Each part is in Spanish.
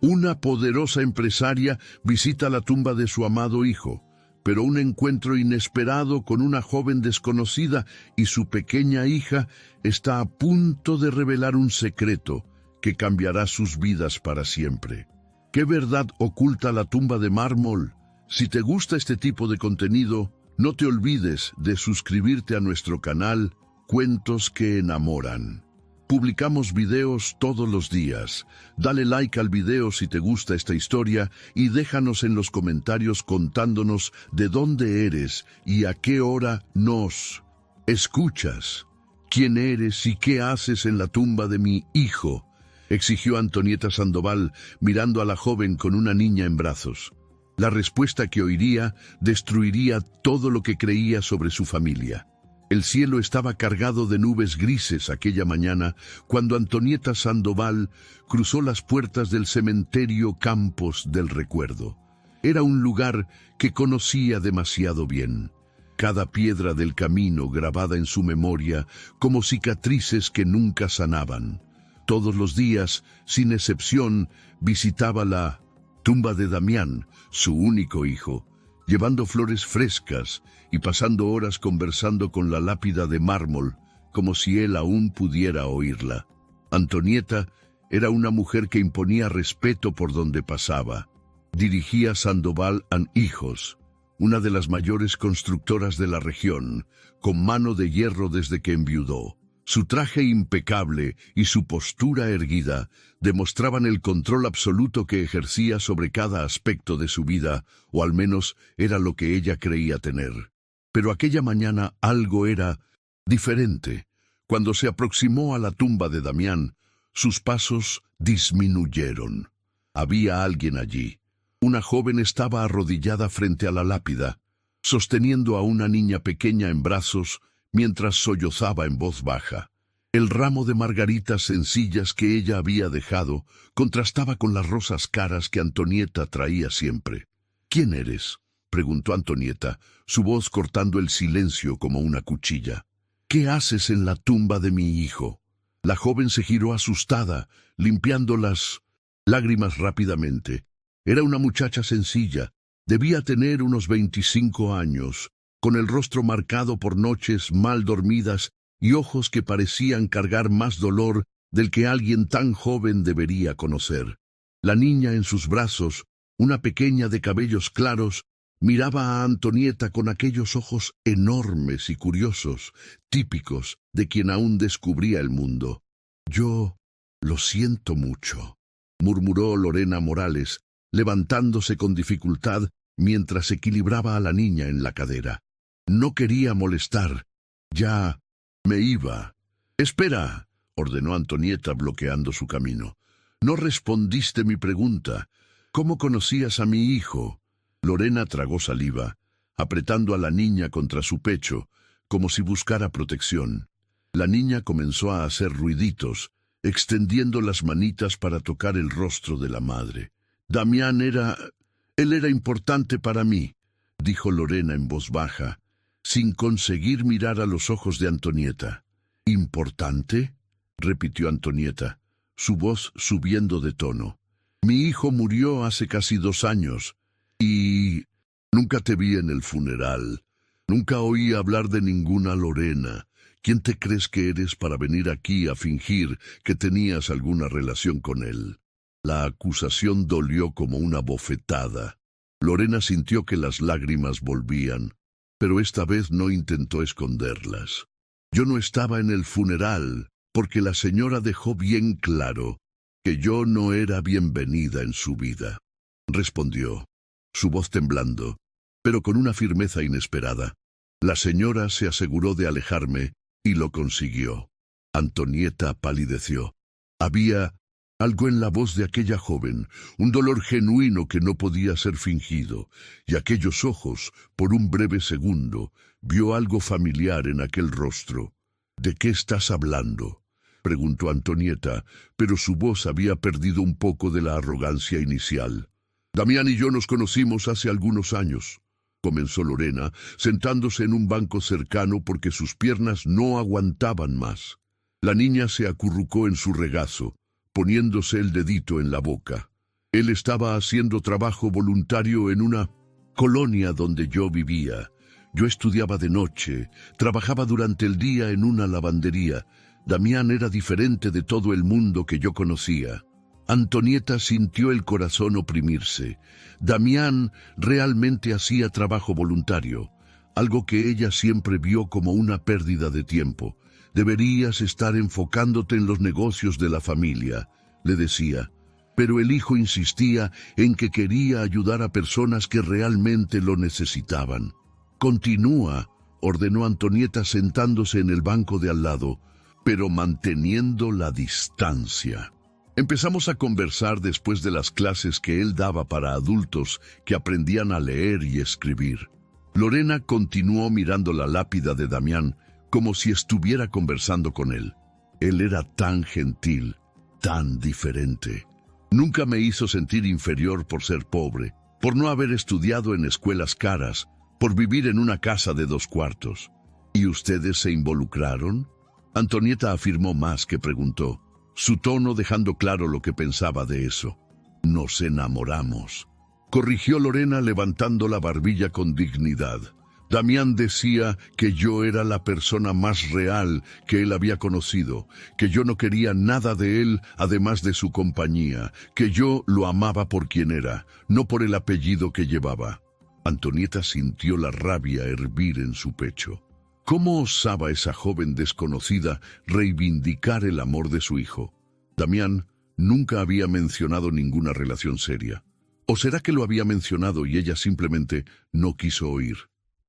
Una poderosa empresaria visita la tumba de su amado hijo, pero un encuentro inesperado con una joven desconocida y su pequeña hija está a punto de revelar un secreto que cambiará sus vidas para siempre. ¿Qué verdad oculta la tumba de mármol? Si te gusta este tipo de contenido, no te olvides de suscribirte a nuestro canal Cuentos que Enamoran. Publicamos videos todos los días. Dale like al video si te gusta esta historia y déjanos en los comentarios contándonos de dónde eres y a qué hora nos escuchas. ¿Quién eres y qué haces en la tumba de mi hijo?, exigió Antonieta Sandoval mirando a la joven con una niña en brazos. La respuesta que oiría destruiría todo lo que creía sobre su familia. El cielo estaba cargado de nubes grises aquella mañana cuando Antonieta Sandoval cruzó las puertas del cementerio Campos del Recuerdo. Era un lugar que conocía demasiado bien. Cada piedra del camino grabada en su memoria como cicatrices que nunca sanaban. Todos los días, sin excepción, visitaba la tumba de Damián, su único hijo, llevando flores frescas y pasando horas conversando con la lápida de mármol, como si él aún pudiera oírla. Antonieta era una mujer que imponía respeto por donde pasaba. Dirigía Sandoval and Hijos, una de las mayores constructoras de la región, con mano de hierro desde que enviudó. Su traje impecable y su postura erguida demostraban el control absoluto que ejercía sobre cada aspecto de su vida, o al menos era lo que ella creía tener. Pero aquella mañana algo era diferente. Cuando se aproximó a la tumba de Damián, sus pasos disminuyeron. Había alguien allí. Una joven estaba arrodillada frente a la lápida, sosteniendo a una niña pequeña en brazos, mientras sollozaba en voz baja. El ramo de margaritas sencillas que ella había dejado contrastaba con las rosas caras que Antonieta traía siempre. ¿Quién eres?, preguntó Antonieta, su voz cortando el silencio como una cuchilla. ¿Qué haces en la tumba de mi hijo? La joven se giró asustada, limpiando las lágrimas rápidamente. Era una muchacha sencilla, debía tener unos 25 años, con el rostro marcado por noches mal dormidas y ojos que parecían cargar más dolor del que alguien tan joven debería conocer. La niña en sus brazos, una pequeña de cabellos claros, miraba a Antonieta con aquellos ojos enormes y curiosos, típicos de quien aún descubría el mundo. «Yo lo siento mucho», murmuró Lorena Morales, levantándose con dificultad mientras equilibraba a la niña en la cadera. «No quería molestar. Ya me iba». «Espera», ordenó Antonieta bloqueando su camino. «No respondiste mi pregunta. ¿Cómo conocías a mi hijo?» Lorena tragó saliva, apretando a la niña contra su pecho, como si buscara protección. La niña comenzó a hacer ruiditos, extendiendo las manitas para tocar el rostro de la madre. «Damián él era importante para mí», dijo Lorena en voz baja, sin conseguir mirar a los ojos de Antonieta. «¿Importante?», repitió Antonieta, su voz subiendo de tono. «Mi hijo murió hace casi 2 años, y nunca te vi en el funeral. Nunca oí hablar de ninguna Lorena. ¿Quién te crees que eres para venir aquí a fingir que tenías alguna relación con él?» La acusación dolió como una bofetada. Lorena sintió que las lágrimas volvían, pero esta vez no intentó esconderlas. «Yo no estaba en el funeral, porque la señora dejó bien claro que yo no era bienvenida en su vida», respondió, su voz temblando, pero con una firmeza inesperada. La señora se aseguró de alejarme y lo consiguió. Antonieta palideció. Había algo en la voz de aquella joven, un dolor genuino que no podía ser fingido, y aquellos ojos, por un breve segundo, vio algo familiar en aquel rostro. «¿De qué estás hablando?», preguntó Antonieta, pero su voz había perdido un poco de la arrogancia inicial. «Damián y yo nos conocimos hace algunos años», comenzó Lorena, sentándose en un banco cercano porque sus piernas no aguantaban más. La niña se acurrucó en su regazo, poniéndose el dedito en la boca. Él estaba haciendo trabajo voluntario en una colonia donde yo vivía. Yo estudiaba de noche, trabajaba durante el día en una lavandería. Damián era diferente de todo el mundo que yo conocía. Antonieta sintió el corazón oprimirse. Damián realmente hacía trabajo voluntario, algo que ella siempre vio como una pérdida de tiempo. Deberías estar enfocándote en los negocios de la familia, le decía. Pero el hijo insistía en que quería ayudar a personas que realmente lo necesitaban. Continúa, ordenó Antonieta sentándose en el banco de al lado, pero manteniendo la distancia. Empezamos a conversar después de las clases que él daba para adultos que aprendían a leer y escribir. Lorena continuó mirando la lápida de Damián como si estuviera conversando con él. Él era tan gentil, tan diferente. Nunca me hizo sentir inferior por ser pobre, por no haber estudiado en escuelas caras, por vivir en una casa de 2 cuartos. ¿Y ustedes se involucraron? Antonieta afirmó más que preguntó, su tono dejando claro lo que pensaba de eso. Nos enamoramos, corrigió Lorena levantando la barbilla con dignidad. Damián decía que yo era la persona más real que él había conocido, que yo no quería nada de él además de su compañía, que yo lo amaba por quien era, no por el apellido que llevaba. Antonieta sintió la rabia hervir en su pecho. ¿Cómo osaba esa joven desconocida reivindicar el amor de su hijo? Damián nunca había mencionado ninguna relación seria. ¿O será que lo había mencionado y ella simplemente no quiso oír?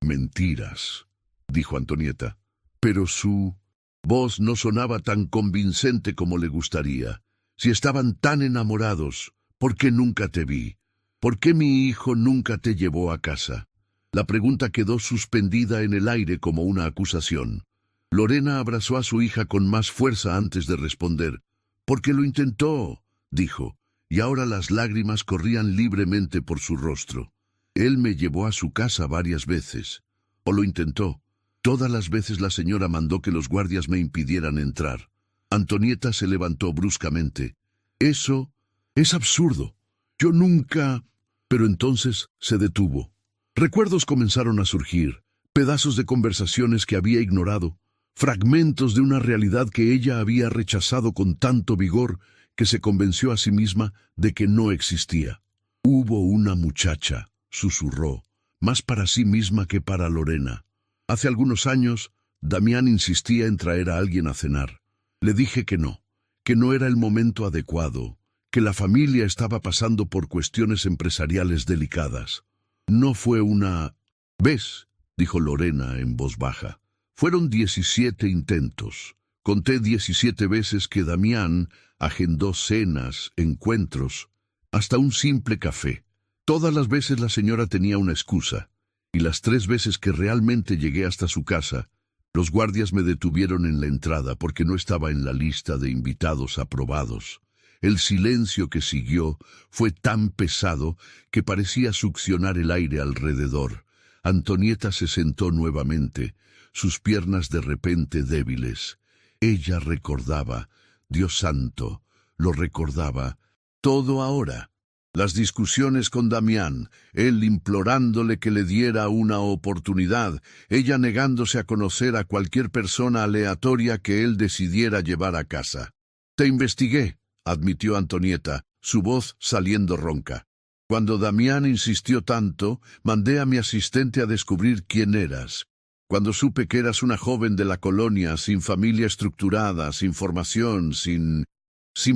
Mentiras, dijo Antonieta, pero su voz no sonaba tan convincente como le gustaría. Si estaban tan enamorados, ¿por qué nunca te vi? ¿Por qué mi hijo nunca te llevó a casa? La pregunta quedó suspendida en el aire como una acusación. Lorena abrazó a su hija con más fuerza antes de responder. «Porque lo intentó», dijo, y ahora las lágrimas corrían libremente por su rostro. Él me llevó a su casa varias veces. O lo intentó. Todas las veces la señora mandó que los guardias me impidieran entrar. Antonieta se levantó bruscamente. «Eso es absurdo. Yo nunca...» Pero entonces se detuvo. Recuerdos comenzaron a surgir, pedazos de conversaciones que había ignorado, fragmentos de una realidad que ella había rechazado con tanto vigor que se convenció a sí misma de que no existía. «Hubo una muchacha», susurró, más para sí misma que para Lorena. Hace algunos años, Damián insistía en traer a alguien a cenar. Le dije que no era el momento adecuado, que la familia estaba pasando por cuestiones empresariales delicadas. No fue una vez, dijo Lorena en voz baja. Fueron 17 intentos. Conté 17 veces que Damián agendó cenas, encuentros, hasta un simple café. Todas las veces la señora tenía una excusa, y las 3 veces que realmente llegué hasta su casa, los guardias me detuvieron en la entrada porque no estaba en la lista de invitados aprobados. El silencio que siguió fue tan pesado que parecía succionar el aire alrededor. Antonieta se sentó nuevamente, sus piernas de repente débiles. Ella recordaba, Dios santo, lo recordaba, todo ahora. Las discusiones con Damián, él implorándole que le diera una oportunidad, ella negándose a conocer a cualquier persona aleatoria que él decidiera llevar a casa. «Te investigué», admitió Antonieta, su voz saliendo ronca. «Cuando Damián insistió tanto, mandé a mi asistente a descubrir quién eras. Cuando supe que eras una joven de la colonia, sin familia estructurada, sin formación, sin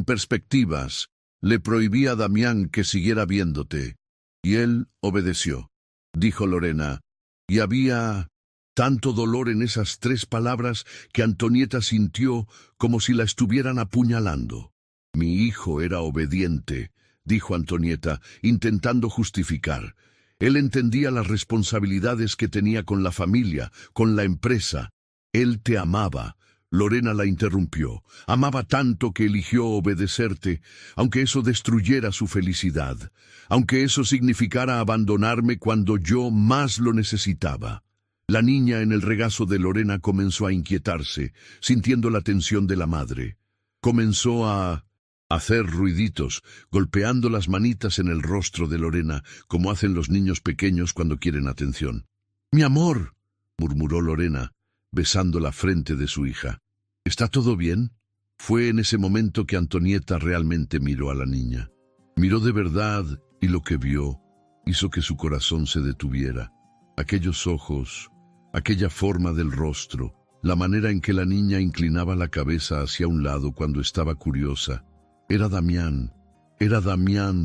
perspectivas, le prohibí a Damián que siguiera viéndote. Y él obedeció», dijo Lorena, y había tanto dolor en esas 3 palabras que Antonieta sintió como si la estuvieran apuñalando. «Mi hijo era obediente», dijo Antonieta, intentando justificar. Él entendía las responsabilidades que tenía con la familia, con la empresa. «Él te amaba», Lorena la interrumpió. «Amaba tanto que eligió obedecerte, aunque eso destruyera su felicidad, aunque eso significara abandonarme cuando yo más lo necesitaba». La niña en el regazo de Lorena comenzó a inquietarse, sintiendo la tensión de la madre. Comenzó a hacer ruiditos, golpeando las manitas en el rostro de Lorena, como hacen los niños pequeños cuando quieren atención. «Mi amor», murmuró Lorena, besando la frente de su hija. «¿Está todo bien?» Fue en ese momento que Antonieta realmente miró a la niña. Miró de verdad y lo que vio hizo que su corazón se detuviera. Aquellos ojos, aquella forma del rostro, la manera en que la niña inclinaba la cabeza hacia un lado cuando estaba curiosa. Era Damián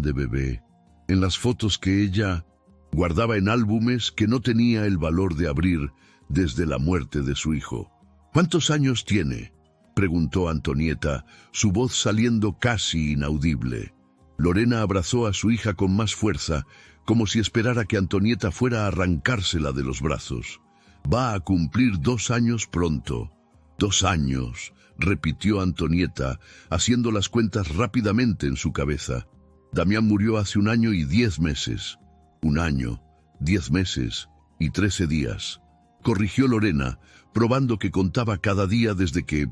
de bebé, en las fotos que ella guardaba en álbumes que no tenía el valor de abrir desde la muerte de su hijo. «¿Cuántos años tiene?», preguntó Antonieta, su voz saliendo casi inaudible. Lorena abrazó a su hija con más fuerza, como si esperara que Antonieta fuera a arrancársela de los brazos. «Va a cumplir 2 años pronto». «2 años», repitió Antonieta, haciendo las cuentas rápidamente en su cabeza. «Damián murió hace 1 año y 10 meses. 1 año, 10 meses y 13 días. Corrigió Lorena, probando que contaba cada día desde que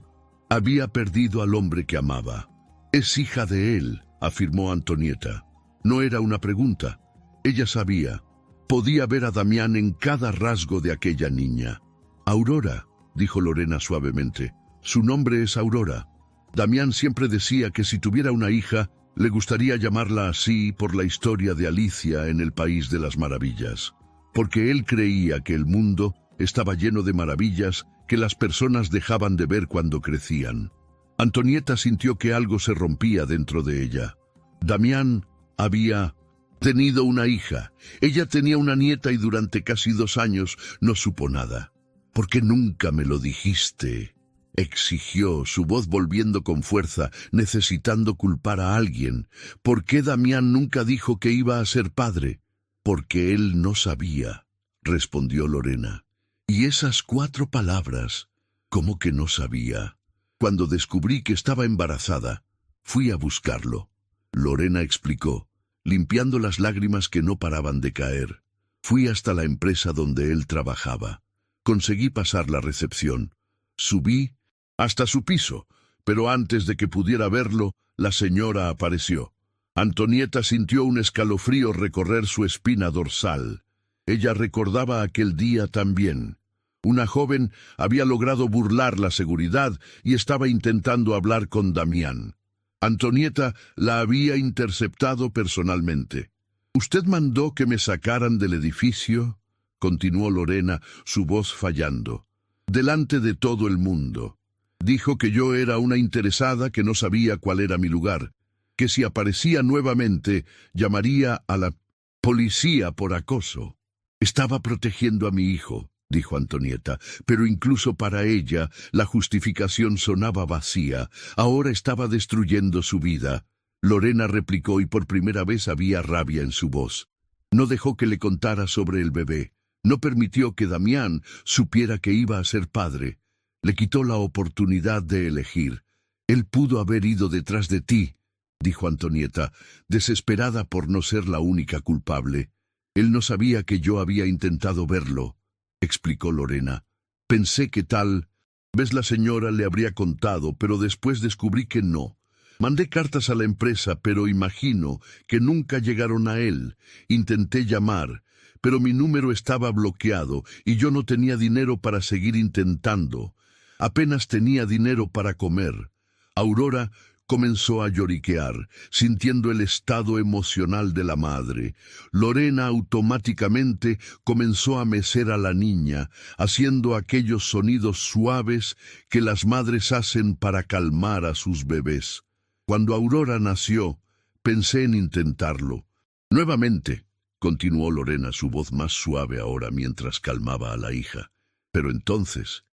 había perdido al hombre que amaba. «Es hija de él», afirmó Antonieta. No era una pregunta. Ella sabía. Podía ver a Damián en cada rasgo de aquella niña. «Aurora», dijo Lorena suavemente. «Su nombre es Aurora. Damián siempre decía que si tuviera una hija, le gustaría llamarla así por la historia de Alicia en el País de las Maravillas, porque él creía que el mundo estaba lleno de maravillas que las personas dejaban de ver cuando crecían». Antonieta sintió que algo se rompía dentro de ella. Damián había tenido una hija. Ella tenía una nieta y durante casi 2 años no supo nada. «¿Por qué nunca me lo dijiste?», exigió, su voz volviendo con fuerza, necesitando culpar a alguien. «¿Por qué Damián nunca dijo que iba a ser padre?». «Porque él no sabía», respondió Lorena. Y esas 4 palabras, ¿cómo que no sabía? Cuando descubrí que estaba embarazada, fui a buscarlo. Lorena explicó, limpiando las lágrimas que no paraban de caer. Fui hasta la empresa donde él trabajaba. Conseguí pasar la recepción. Subí hasta su piso, pero antes de que pudiera verlo, la señora apareció. Antonieta sintió un escalofrío recorrer su espina dorsal. Ella recordaba aquel día también. Una joven había logrado burlar la seguridad y estaba intentando hablar con Damián. Antonieta la había interceptado personalmente. «¿Usted mandó que me sacaran del edificio?», continuó Lorena, su voz fallando. «Delante de todo el mundo. Dijo que yo era una interesada que no sabía cuál era mi lugar, que si aparecía nuevamente llamaría a la policía por acoso. Estaba protegiendo a mi hijo», dijo Antonieta, pero incluso para ella la justificación sonaba vacía. Ahora estaba destruyendo su vida. Lorena replicó y por primera vez había rabia en su voz. No dejó que le contara sobre el bebé. No permitió que Damián supiera que iba a ser padre. Le quitó la oportunidad de elegir. «Él pudo haber ido detrás de ti», dijo Antonieta, desesperada por no ser la única culpable. «Él no sabía que yo había intentado verlo», explicó Lorena. «Pensé que tal vez la señora le habría contado, pero después descubrí que no. Mandé cartas a la empresa, pero imagino que nunca llegaron a él. Intenté llamar, pero mi número estaba bloqueado y yo no tenía dinero para seguir intentando. Apenas tenía dinero para comer». Aurora comenzó a lloriquear, sintiendo el estado emocional de la madre. Lorena automáticamente comenzó a mecer a la niña, haciendo aquellos sonidos suaves que las madres hacen para calmar a sus bebés. Cuando Aurora nació, pensé en intentarlo. Nuevamente, continuó Lorena, su voz más suave ahora mientras calmaba a la hija. Pero entonces,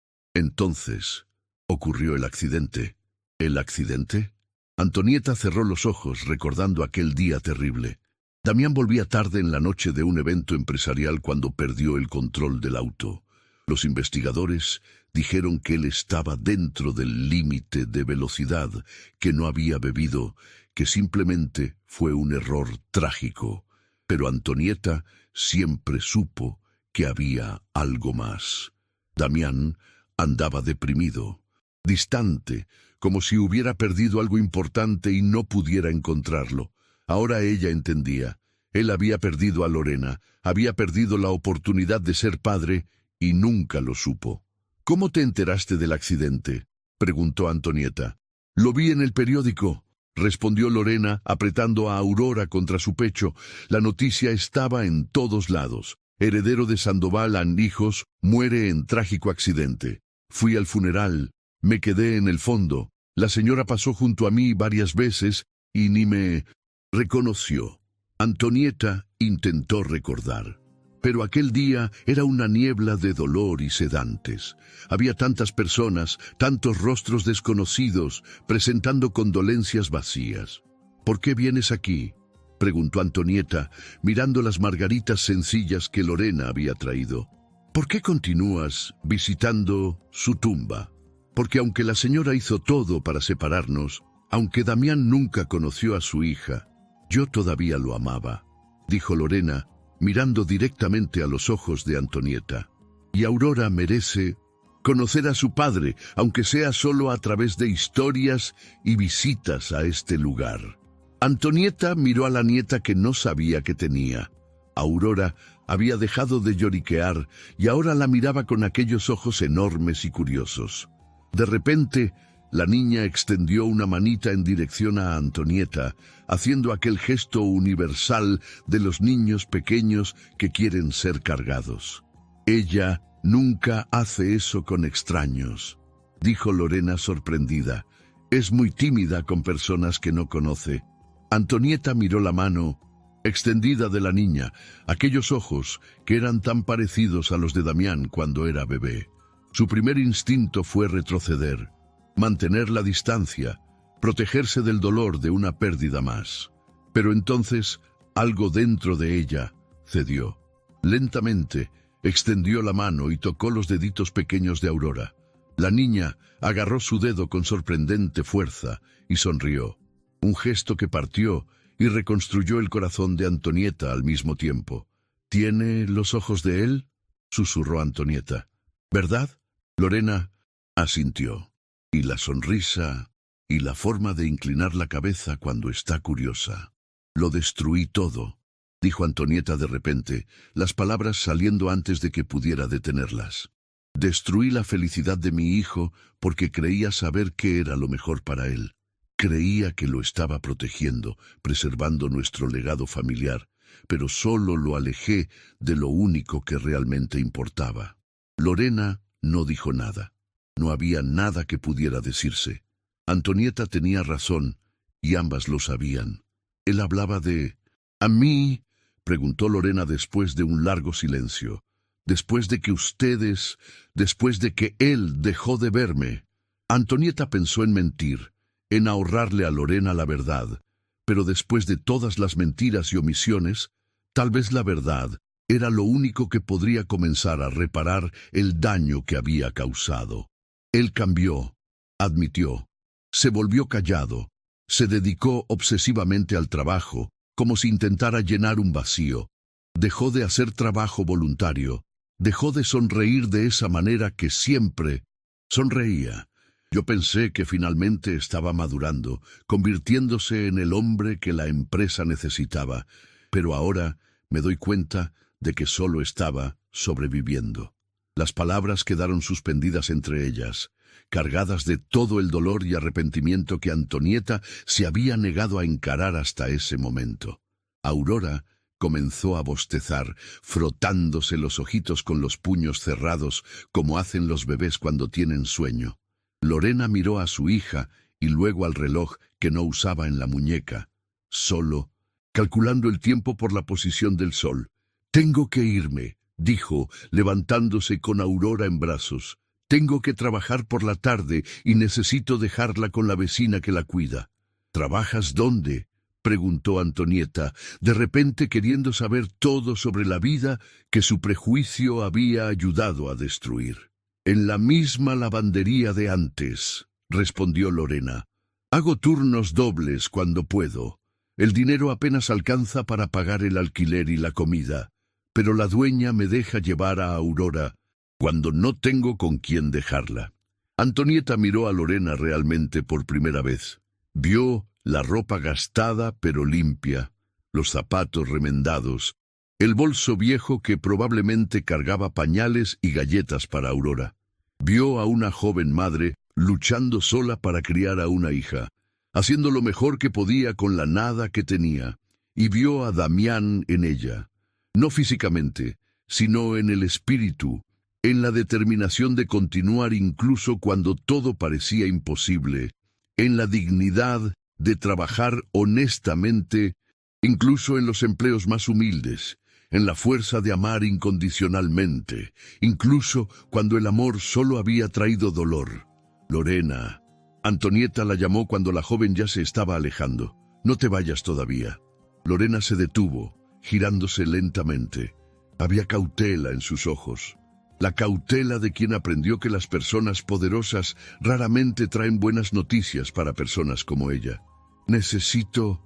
ocurrió el accidente. ¿El accidente? Antonieta cerró los ojos recordando aquel día terrible. Damián volvía tarde en la noche de un evento empresarial cuando perdió el control del auto. Los investigadores dijeron que él estaba dentro del límite de velocidad, que no había bebido, que simplemente fue un error trágico. Pero Antonieta siempre supo que había algo más. Damián andaba deprimido, distante, como si hubiera perdido algo importante y no pudiera encontrarlo. Ahora ella entendía. Él había perdido a Lorena, había perdido la oportunidad de ser padre y nunca lo supo. «¿Cómo te enteraste del accidente?», preguntó Antonieta. «Lo vi en el periódico», respondió Lorena, apretando a Aurora contra su pecho. La noticia estaba en todos lados. Heredero de Sandoval Andijos muere en trágico accidente. Fui al funeral, me quedé en el fondo. La señora pasó junto a mí varias veces y ni me reconoció. Antonieta intentó recordar, pero aquel día era una niebla de dolor y sedantes. Había tantas personas, tantos rostros desconocidos, presentando condolencias vacías. «¿Por qué vienes aquí?», preguntó Antonieta, mirando las margaritas sencillas que Lorena había traído. «¿Por qué continúas visitando su tumba?». «Porque aunque la señora hizo todo para separarnos, aunque Damián nunca conoció a su hija, yo todavía lo amaba», dijo Lorena, mirando directamente a los ojos de Antonieta. «Y Aurora merece conocer a su padre, aunque sea solo a través de historias y visitas a este lugar». Antonieta miró a la nieta que no sabía que tenía. Aurora había dejado de lloriquear y ahora la miraba con aquellos ojos enormes y curiosos. De repente, la niña extendió una manita en dirección a Antonieta, haciendo aquel gesto universal de los niños pequeños que quieren ser cargados. «Ella nunca hace eso con extraños», dijo Lorena sorprendida. «Es muy tímida con personas que no conoce». Antonieta miró la mano extendida de la niña, aquellos ojos que eran tan parecidos a los de Damián cuando era bebé. Su primer instinto fue retroceder, mantener la distancia, protegerse del dolor de una pérdida más. Pero entonces algo dentro de ella cedió. Lentamente extendió la mano y tocó los deditos pequeños de Aurora. La niña agarró su dedo con sorprendente fuerza y sonrió. Un gesto que partió y reconstruyó el corazón de Antonieta al mismo tiempo. «¿Tiene los ojos de él?», susurró Antonieta. «¿Verdad?». Lorena asintió. «Y la sonrisa y la forma de inclinar la cabeza cuando está curiosa». «Lo destruí todo», dijo Antonieta de repente, las palabras saliendo antes de que pudiera detenerlas. «Destruí la felicidad de mi hijo porque creía saber qué era lo mejor para él. Creía que lo estaba protegiendo, preservando nuestro legado familiar, pero solo lo alejé de lo único que realmente importaba». Lorena no dijo nada. No había nada que pudiera decirse. Antonieta tenía razón, y ambas lo sabían. Él hablaba de... «¿A mí?», preguntó Lorena después de un largo silencio. «Después de que ustedes... después de que él dejó de verme». Antonieta pensó en mentir, en ahorrarle a Lorena la verdad, pero después de todas las mentiras y omisiones, tal vez la verdad era lo único que podría comenzar a reparar el daño que había causado. Él cambió, admitió, se volvió callado, se dedicó obsesivamente al trabajo, como si intentara llenar un vacío. Dejó de hacer trabajo voluntario, dejó de sonreír de esa manera que siempre sonreía. Yo pensé que finalmente estaba madurando, convirtiéndose en el hombre que la empresa necesitaba, pero ahora me doy cuenta de que solo estaba sobreviviendo. Las palabras quedaron suspendidas entre ellas, cargadas de todo el dolor y arrepentimiento que Antonieta se había negado a encarar hasta ese momento. Aurora comenzó a bostezar, frotándose los ojitos con los puños cerrados, como hacen los bebés cuando tienen sueño. Lorena miró a su hija y luego al reloj que no usaba en la muñeca, solo, calculando el tiempo por la posición del sol. «Tengo que irme», dijo, levantándose con Aurora en brazos. «Tengo que trabajar por la tarde y necesito dejarla con la vecina que la cuida». «¿Trabajas dónde?», preguntó Antonieta, de repente queriendo saber todo sobre la vida que su prejuicio había ayudado a destruir. «En la misma lavandería de antes», respondió Lorena. «Hago turnos dobles cuando puedo. El dinero apenas alcanza para pagar el alquiler y la comida, pero la dueña me deja llevar a Aurora cuando no tengo con quién dejarla». Antonieta miró a Lorena realmente por primera vez. Vio la ropa gastada pero limpia, los zapatos remendados, el bolso viejo que probablemente cargaba pañales y galletas para Aurora. Vio a una joven madre luchando sola para criar a una hija, haciendo lo mejor que podía con la nada que tenía, y vio a Damián en ella, no físicamente, sino en el espíritu, en la determinación de continuar incluso cuando todo parecía imposible, en la dignidad de trabajar honestamente, incluso en los empleos más humildes, en la fuerza de amar incondicionalmente, incluso cuando el amor solo había traído dolor. Lorena. Antonieta la llamó cuando la joven ya se estaba alejando. No te vayas todavía. Lorena se detuvo, girándose lentamente. Había cautela en sus ojos. La cautela de quien aprendió que las personas poderosas raramente traen buenas noticias para personas como ella. Necesito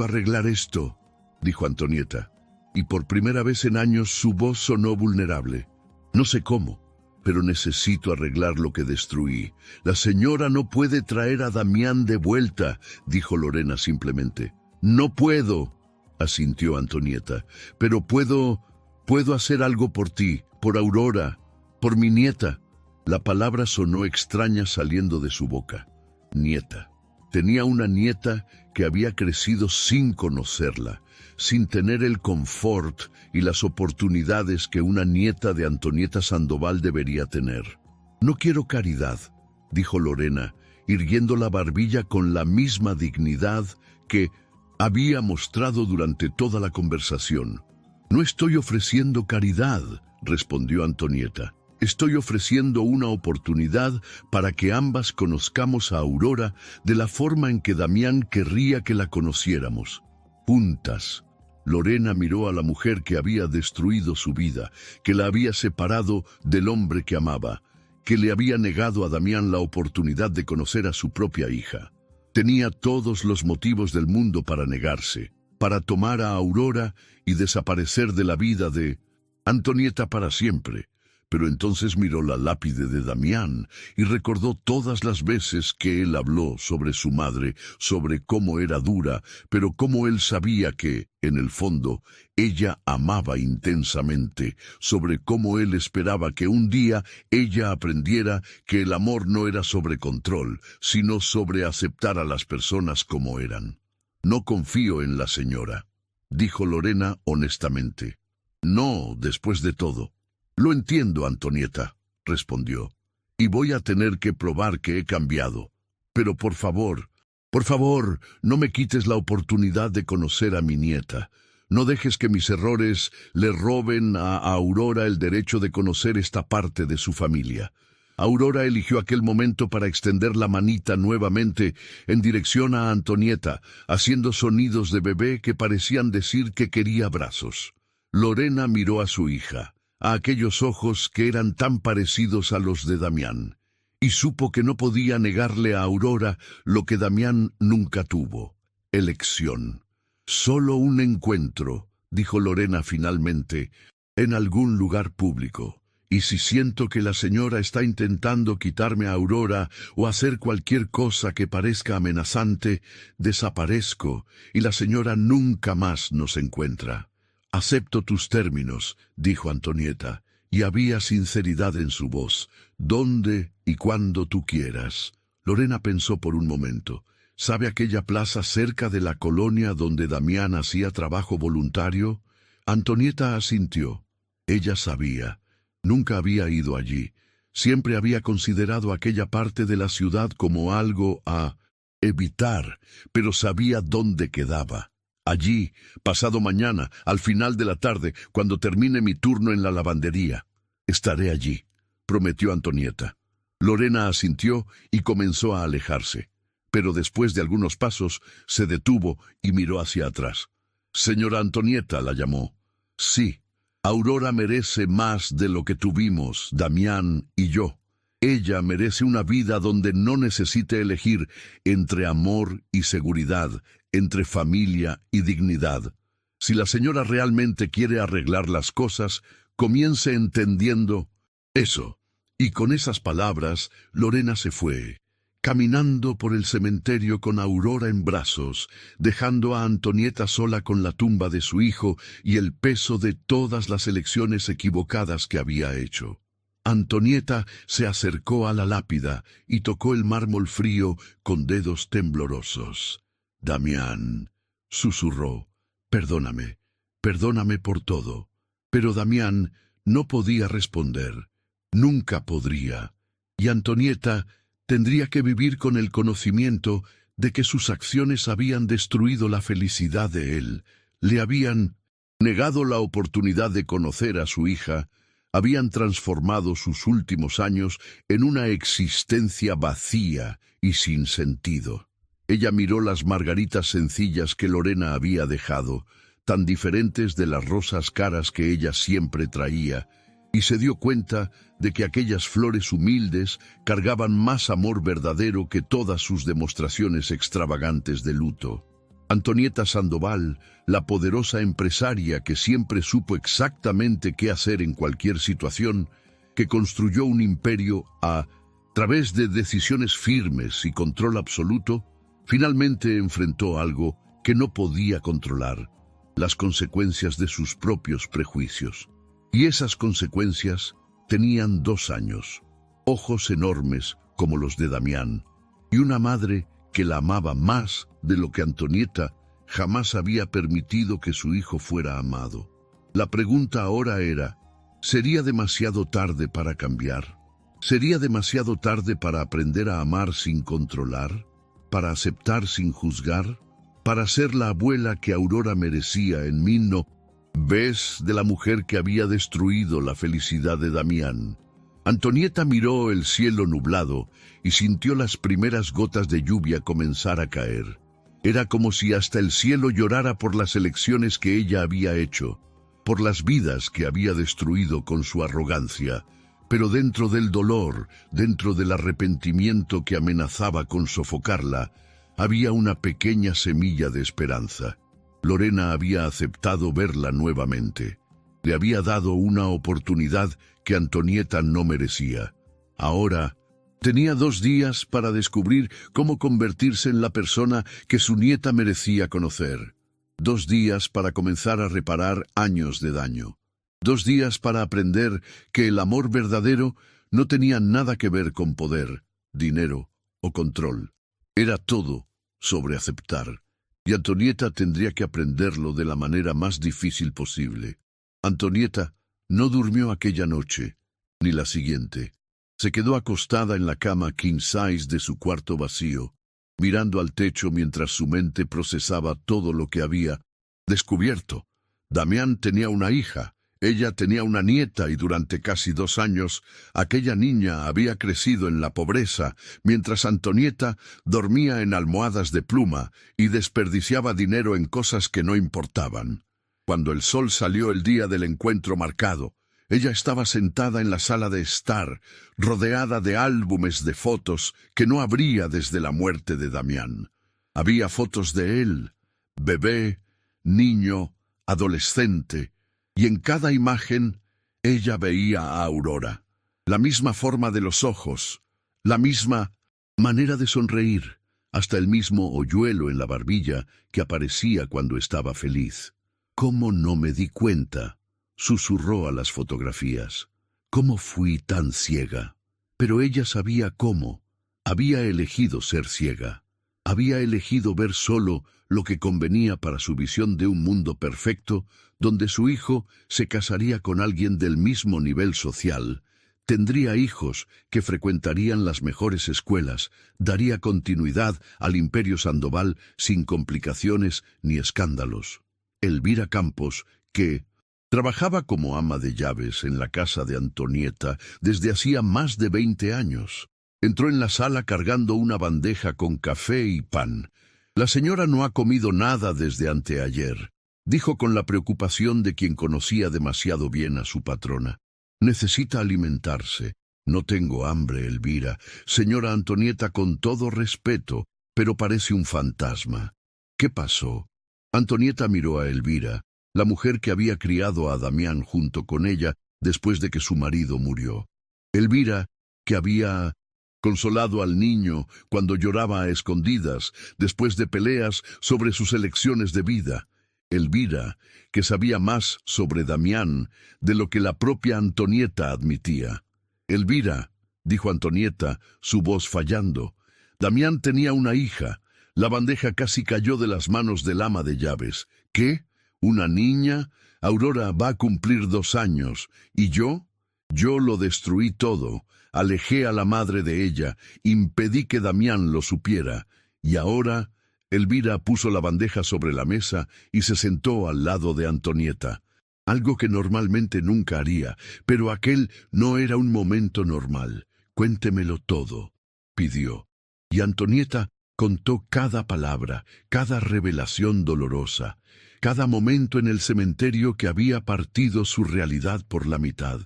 arreglar esto, dijo Antonieta. Y por primera vez en años su voz sonó vulnerable. No sé cómo, pero necesito arreglar lo que destruí. La señora no puede traer a Damián de vuelta, dijo Lorena simplemente. No puedo, asintió Antonieta, pero puedo hacer algo por ti, por Aurora, por mi nieta. La palabra sonó extraña saliendo de su boca. Nieta. Tenía una nieta que había crecido sin conocerla, sin tener el confort y las oportunidades que una nieta de Antonieta Sandoval debería tener. No quiero caridad, dijo Lorena, irguiendo la barbilla con la misma dignidad que había mostrado durante toda la conversación. No estoy ofreciendo caridad, respondió Antonieta. Estoy ofreciendo una oportunidad para que ambas conozcamos a Aurora de la forma en que Damián querría que la conociéramos. Juntas. Lorena miró a la mujer que había destruido su vida, que la había separado del hombre que amaba, que le había negado a Damián la oportunidad de conocer a su propia hija. Tenía todos los motivos del mundo para negarse, para tomar a Aurora y desaparecer de la vida de Antonieta para siempre. Pero entonces miró la lápide de Damián y recordó todas las veces que él habló sobre su madre, sobre cómo era dura, pero cómo él sabía que, en el fondo, ella amaba intensamente, sobre cómo él esperaba que un día ella aprendiera que el amor no era sobre control, sino sobre aceptar a las personas como eran. No confío en la señora, dijo Lorena honestamente. No, después de todo. Lo entiendo, Antonieta, respondió, y voy a tener que probar que he cambiado. Pero por favor, no me quites la oportunidad de conocer a mi nieta. No dejes que mis errores le roben a Aurora el derecho de conocer esta parte de su familia. Aurora eligió aquel momento para extender la manita nuevamente en dirección a Antonieta, haciendo sonidos de bebé que parecían decir que quería abrazos. Lorena miró a su hija, a aquellos ojos que eran tan parecidos a los de Damián, y supo que no podía negarle a Aurora lo que Damián nunca tuvo: elección. Solo un encuentro, dijo Lorena finalmente, en algún lugar público. Y si siento que la señora está intentando quitarme a Aurora o hacer cualquier cosa que parezca amenazante, desaparezco y la señora nunca más nos encuentra. Acepto tus términos, dijo Antonieta, y había sinceridad en su voz. ¿Dónde y cuándo tú quieras? Lorena pensó por un momento. ¿Sabe aquella plaza cerca de la colonia donde Damián hacía trabajo voluntario? Antonieta asintió. Ella sabía. Nunca había ido allí. Siempre había considerado aquella parte de la ciudad como algo a evitar, pero sabía dónde quedaba. Allí, pasado mañana, al final de la tarde, cuando termine mi turno en la lavandería. Estaré allí, prometió Antonieta. Lorena asintió y comenzó a alejarse, pero después de algunos pasos se detuvo y miró hacia atrás. Señora Antonieta, la llamó. Sí, Aurora merece más de lo que tuvimos, Damián y yo. Ella merece una vida donde no necesite elegir entre amor y seguridad, entre familia y dignidad. Si la señora realmente quiere arreglar las cosas, comience entendiendo eso Y con esas palabras, Lorena se fue, caminando por el cementerio con Aurora en brazos, dejando a Antonieta sola con la tumba de su hijo y el peso de todas las elecciones equivocadas que había hecho. Antonieta se acercó a la lápida y tocó el mármol frío con dedos temblorosos. «Damián», susurró, «perdóname, perdóname por todo». Pero Damián no podía responder, nunca podría, y Antonieta tendría que vivir con el conocimiento de que sus acciones habían destruido la felicidad de él, le habían negado la oportunidad de conocer a su hija, habían transformado sus últimos años en una existencia vacía y sin sentido. Ella miró las margaritas sencillas que Lorena había dejado, tan diferentes de las rosas caras que ella siempre traía, y se dio cuenta de que aquellas flores humildes cargaban más amor verdadero que todas sus demostraciones extravagantes de luto. Antonieta Sandoval, la poderosa empresaria que siempre supo exactamente qué hacer en cualquier situación, que construyó un imperio a través de decisiones firmes y control absoluto, finalmente enfrentó algo que no podía controlar: las consecuencias de sus propios prejuicios. Y esas consecuencias tenían 2 años, ojos enormes como los de Damián, y una madre que la amaba más de lo que Antonieta jamás había permitido que su hijo fuera amado. La pregunta ahora era, ¿sería demasiado tarde para cambiar? ¿Sería demasiado tarde para aprender a amar sin controlar? ¿Para aceptar sin juzgar? ¿Para ser la abuela que Aurora merecía en mí? No. ¿Ves de la mujer que había destruido la felicidad de Damián? Antonieta miró el cielo nublado y sintió las primeras gotas de lluvia comenzar a caer. Era como si hasta el cielo llorara por las elecciones que ella había hecho, por las vidas que había destruido con su arrogancia. Pero dentro del dolor, dentro del arrepentimiento que amenazaba con sofocarla, había una pequeña semilla de esperanza. Lorena había aceptado verla nuevamente. Le había dado una oportunidad que Antonieta no merecía. Ahora tenía 2 días para descubrir cómo convertirse en la persona que su nieta merecía conocer. 2 días para comenzar a reparar años de daño. 2 días para aprender que el amor verdadero no tenía nada que ver con poder, dinero o control. Era todo sobre aceptar. Y Antonieta tendría que aprenderlo de la manera más difícil posible. Antonieta no durmió aquella noche, ni la siguiente. Se quedó acostada en la cama king size de su cuarto vacío, mirando al techo mientras su mente procesaba todo lo que había descubierto. Damián tenía una hija, ella tenía una nieta, y durante casi 2 años aquella niña había crecido en la pobreza, mientras Antonieta dormía en almohadas de pluma y desperdiciaba dinero en cosas que no importaban. Cuando el sol salió el día del encuentro marcado, ella estaba sentada en la sala de estar, rodeada de álbumes de fotos que no abría desde la muerte de Damián. Había fotos de él, bebé, niño, adolescente, y en cada imagen ella veía a Aurora. La misma forma de los ojos, la misma manera de sonreír, hasta el mismo hoyuelo en la barbilla que aparecía cuando estaba feliz. «¿Cómo no me di cuenta?», susurró a las fotografías. «¿Cómo fui tan ciega?». Pero ella sabía cómo. Había elegido ser ciega. Había elegido ver solo lo que convenía para su visión de un mundo perfecto, donde su hijo se casaría con alguien del mismo nivel social, tendría hijos que frecuentarían las mejores escuelas, daría continuidad al Imperio Sandoval sin complicaciones ni escándalos. Elvira Campos, que trabajaba como ama de llaves en la casa de Antonieta desde hacía más de 20 años, entró en la sala cargando una bandeja con café y pan. «La señora no ha comido nada desde anteayer», dijo con la preocupación de quien conocía demasiado bien a su patrona. «Necesita alimentarse». «No tengo hambre, Elvira. Señora Antonieta, con todo respeto, pero parece un fantasma». «¿Qué pasó?». Antonieta miró a Elvira, la mujer que había criado a Damián junto con ella después de que su marido murió. Elvira, que había consolado al niño cuando lloraba a escondidas después de peleas sobre sus elecciones de vida. Elvira, que sabía más sobre Damián de lo que la propia Antonieta admitía. Elvira, dijo Antonieta, su voz fallando. Damián tenía una hija. La bandeja casi cayó de las manos del ama de llaves. ¿Qué? ¿Una niña? Aurora va a cumplir 2 años. ¿Y yo? Yo lo destruí todo. Alejé a la madre de ella, impedí que Damián lo supiera. Y ahora, Elvira puso la bandeja sobre la mesa y se sentó al lado de Antonieta. Algo que normalmente nunca haría, pero aquel no era un momento normal. Cuéntemelo todo, pidió. Y Antonieta contó cada palabra, cada revelación dolorosa, cada momento en el cementerio que había partido su realidad por la mitad.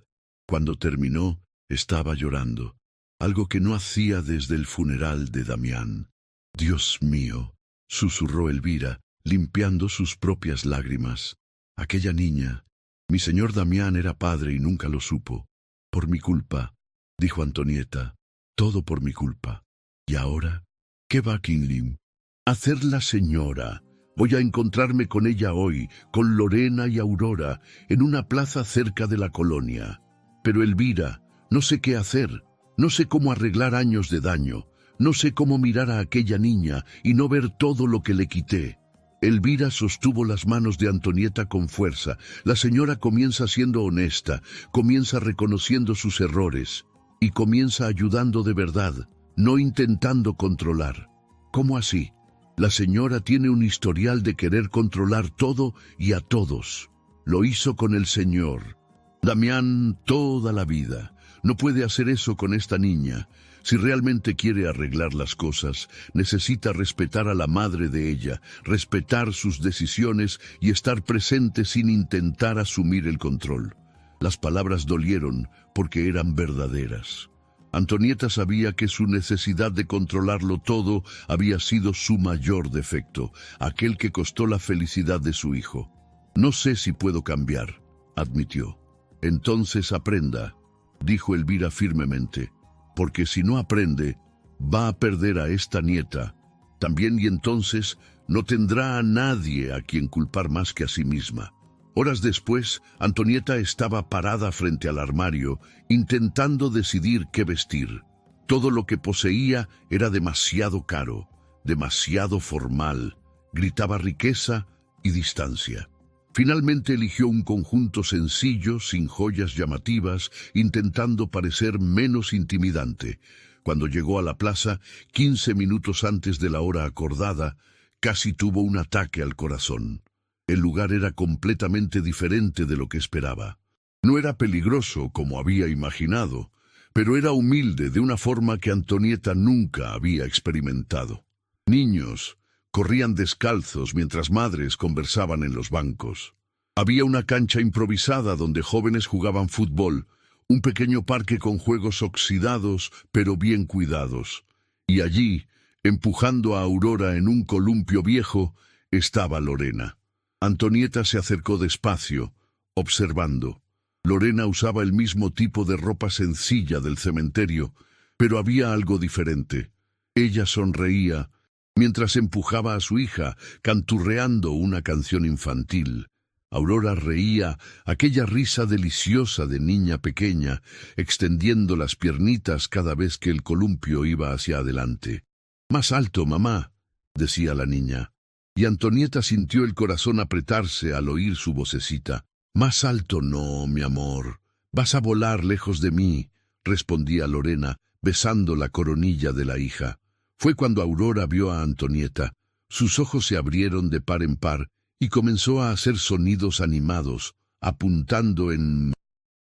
Cuando terminó, estaba llorando, algo que no hacía desde el funeral de Damián. «Dios mío», susurró Elvira, limpiando sus propias lágrimas. «Aquella niña, mi señor Damián era padre y nunca lo supo. Por mi culpa», dijo Antonieta, «todo por mi culpa. ¿Y ahora? ¿Qué va Kinlim a hacer la señora? Voy a encontrarme con ella hoy, con Lorena y Aurora, en una plaza cerca de la colonia. Pero Elvira, no sé qué hacer, no sé cómo arreglar años de daño, no sé cómo mirar a aquella niña y no ver todo lo que le quité». Elvira sostuvo las manos de Antonieta con fuerza. La señora comienza siendo honesta, comienza reconociendo sus errores y comienza ayudando de verdad, no intentando controlar. ¿Cómo así? La señora tiene un historial de querer controlar todo y a todos. Lo hizo con el señor Damián toda la vida. No puede hacer eso con esta niña. Si realmente quiere arreglar las cosas, necesita respetar a la madre de ella, respetar sus decisiones y estar presente sin intentar asumir el control. Las palabras dolieron porque eran verdaderas. Antonieta sabía que su necesidad de controlarlo todo había sido su mayor defecto, aquel que costó la felicidad de su hijo. «No sé si puedo cambiar», admitió. «Entonces aprenda», dijo Elvira firmemente, «porque si no aprende, va a perder a esta nieta también y entonces no tendrá a nadie a quien culpar más que a sí misma». Horas después, Antonieta estaba parada frente al armario, intentando decidir qué vestir. Todo lo que poseía era demasiado caro, demasiado formal, gritaba riqueza y distancia. Finalmente eligió un conjunto sencillo, sin joyas llamativas, intentando parecer menos intimidante. Cuando llegó a la plaza, 15 minutos antes de la hora acordada, casi tuvo un ataque al corazón. El lugar era completamente diferente de lo que esperaba. No era peligroso como había imaginado, pero era humilde de una forma que Antonieta nunca había experimentado. Niños corrían descalzos mientras madres conversaban en los bancos. Había una cancha improvisada donde jóvenes jugaban fútbol, un pequeño parque con juegos oxidados pero bien cuidados. Y allí, empujando a Aurora en un columpio viejo, estaba Lorena. Antonieta se acercó despacio, observando. Lorena usaba el mismo tipo de ropa sencilla del cementerio, pero había algo diferente. Ella sonreía mientras empujaba a su hija, canturreando una canción infantil. Aurora reía, aquella risa deliciosa de niña pequeña, extendiendo las piernitas cada vez que el columpio iba hacia adelante. «Más alto, mamá», decía la niña. Y Antonieta sintió el corazón apretarse al oír su vocecita. «Más alto no, mi amor. Vas a volar lejos de mí», respondía Lorena, besando la coronilla de la hija. Fue cuando Aurora vio a Antonieta. Sus ojos se abrieron de par en par y comenzó a hacer sonidos animados, apuntando en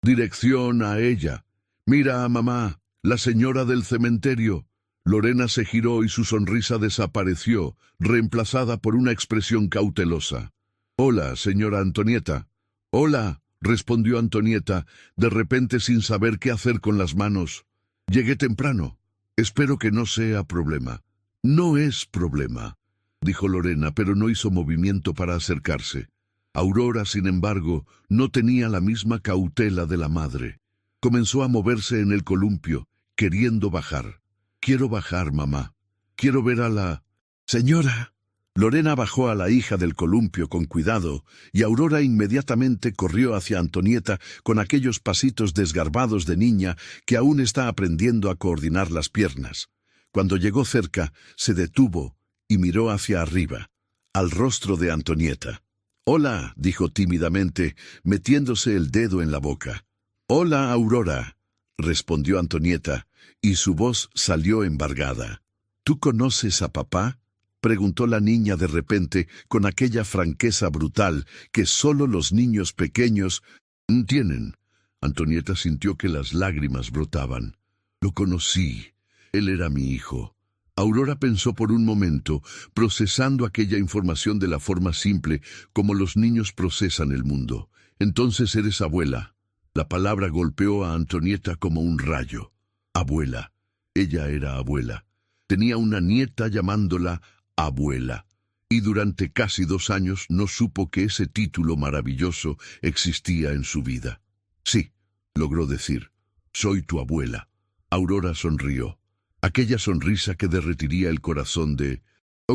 dirección a ella. «Mira, mamá, la señora del cementerio». Lorena se giró y su sonrisa desapareció, reemplazada por una expresión cautelosa. «Hola, señora Antonieta». «Hola», respondió Antonieta, de repente sin saber qué hacer con las manos. «Llegué temprano. Espero que no sea problema». «No es problema», dijo Lorena, pero no hizo movimiento para acercarse. Aurora, sin embargo, no tenía la misma cautela de la madre. Comenzó a moverse en el columpio, queriendo bajar. «Quiero bajar, mamá. Quiero ver a la señora». Lorena bajó a la hija del columpio con cuidado, y Aurora inmediatamente corrió hacia Antonieta con aquellos pasitos desgarbados de niña que aún está aprendiendo a coordinar las piernas. Cuando llegó cerca, se detuvo y miró hacia arriba, al rostro de Antonieta. «Hola», dijo tímidamente, metiéndose el dedo en la boca. «Hola, Aurora», respondió Antonieta, y su voz salió embargada. «¿Tú conoces a papá?», preguntó la niña de repente con aquella franqueza brutal que solo los niños pequeños tienen. Antonieta sintió que las lágrimas brotaban. «Lo conocí. Él era mi hijo». Aurora pensó por un momento, procesando aquella información de la forma simple como los niños procesan el mundo. «Entonces eres abuela». La palabra golpeó a Antonieta como un rayo. Abuela. Ella era abuela. Tenía una nieta llamándola abuela. Y durante casi 2 años no supo que ese título maravilloso existía en su vida. «Sí», logró decir, «soy tu abuela». Aurora sonrió. Aquella sonrisa que derretiría el corazón de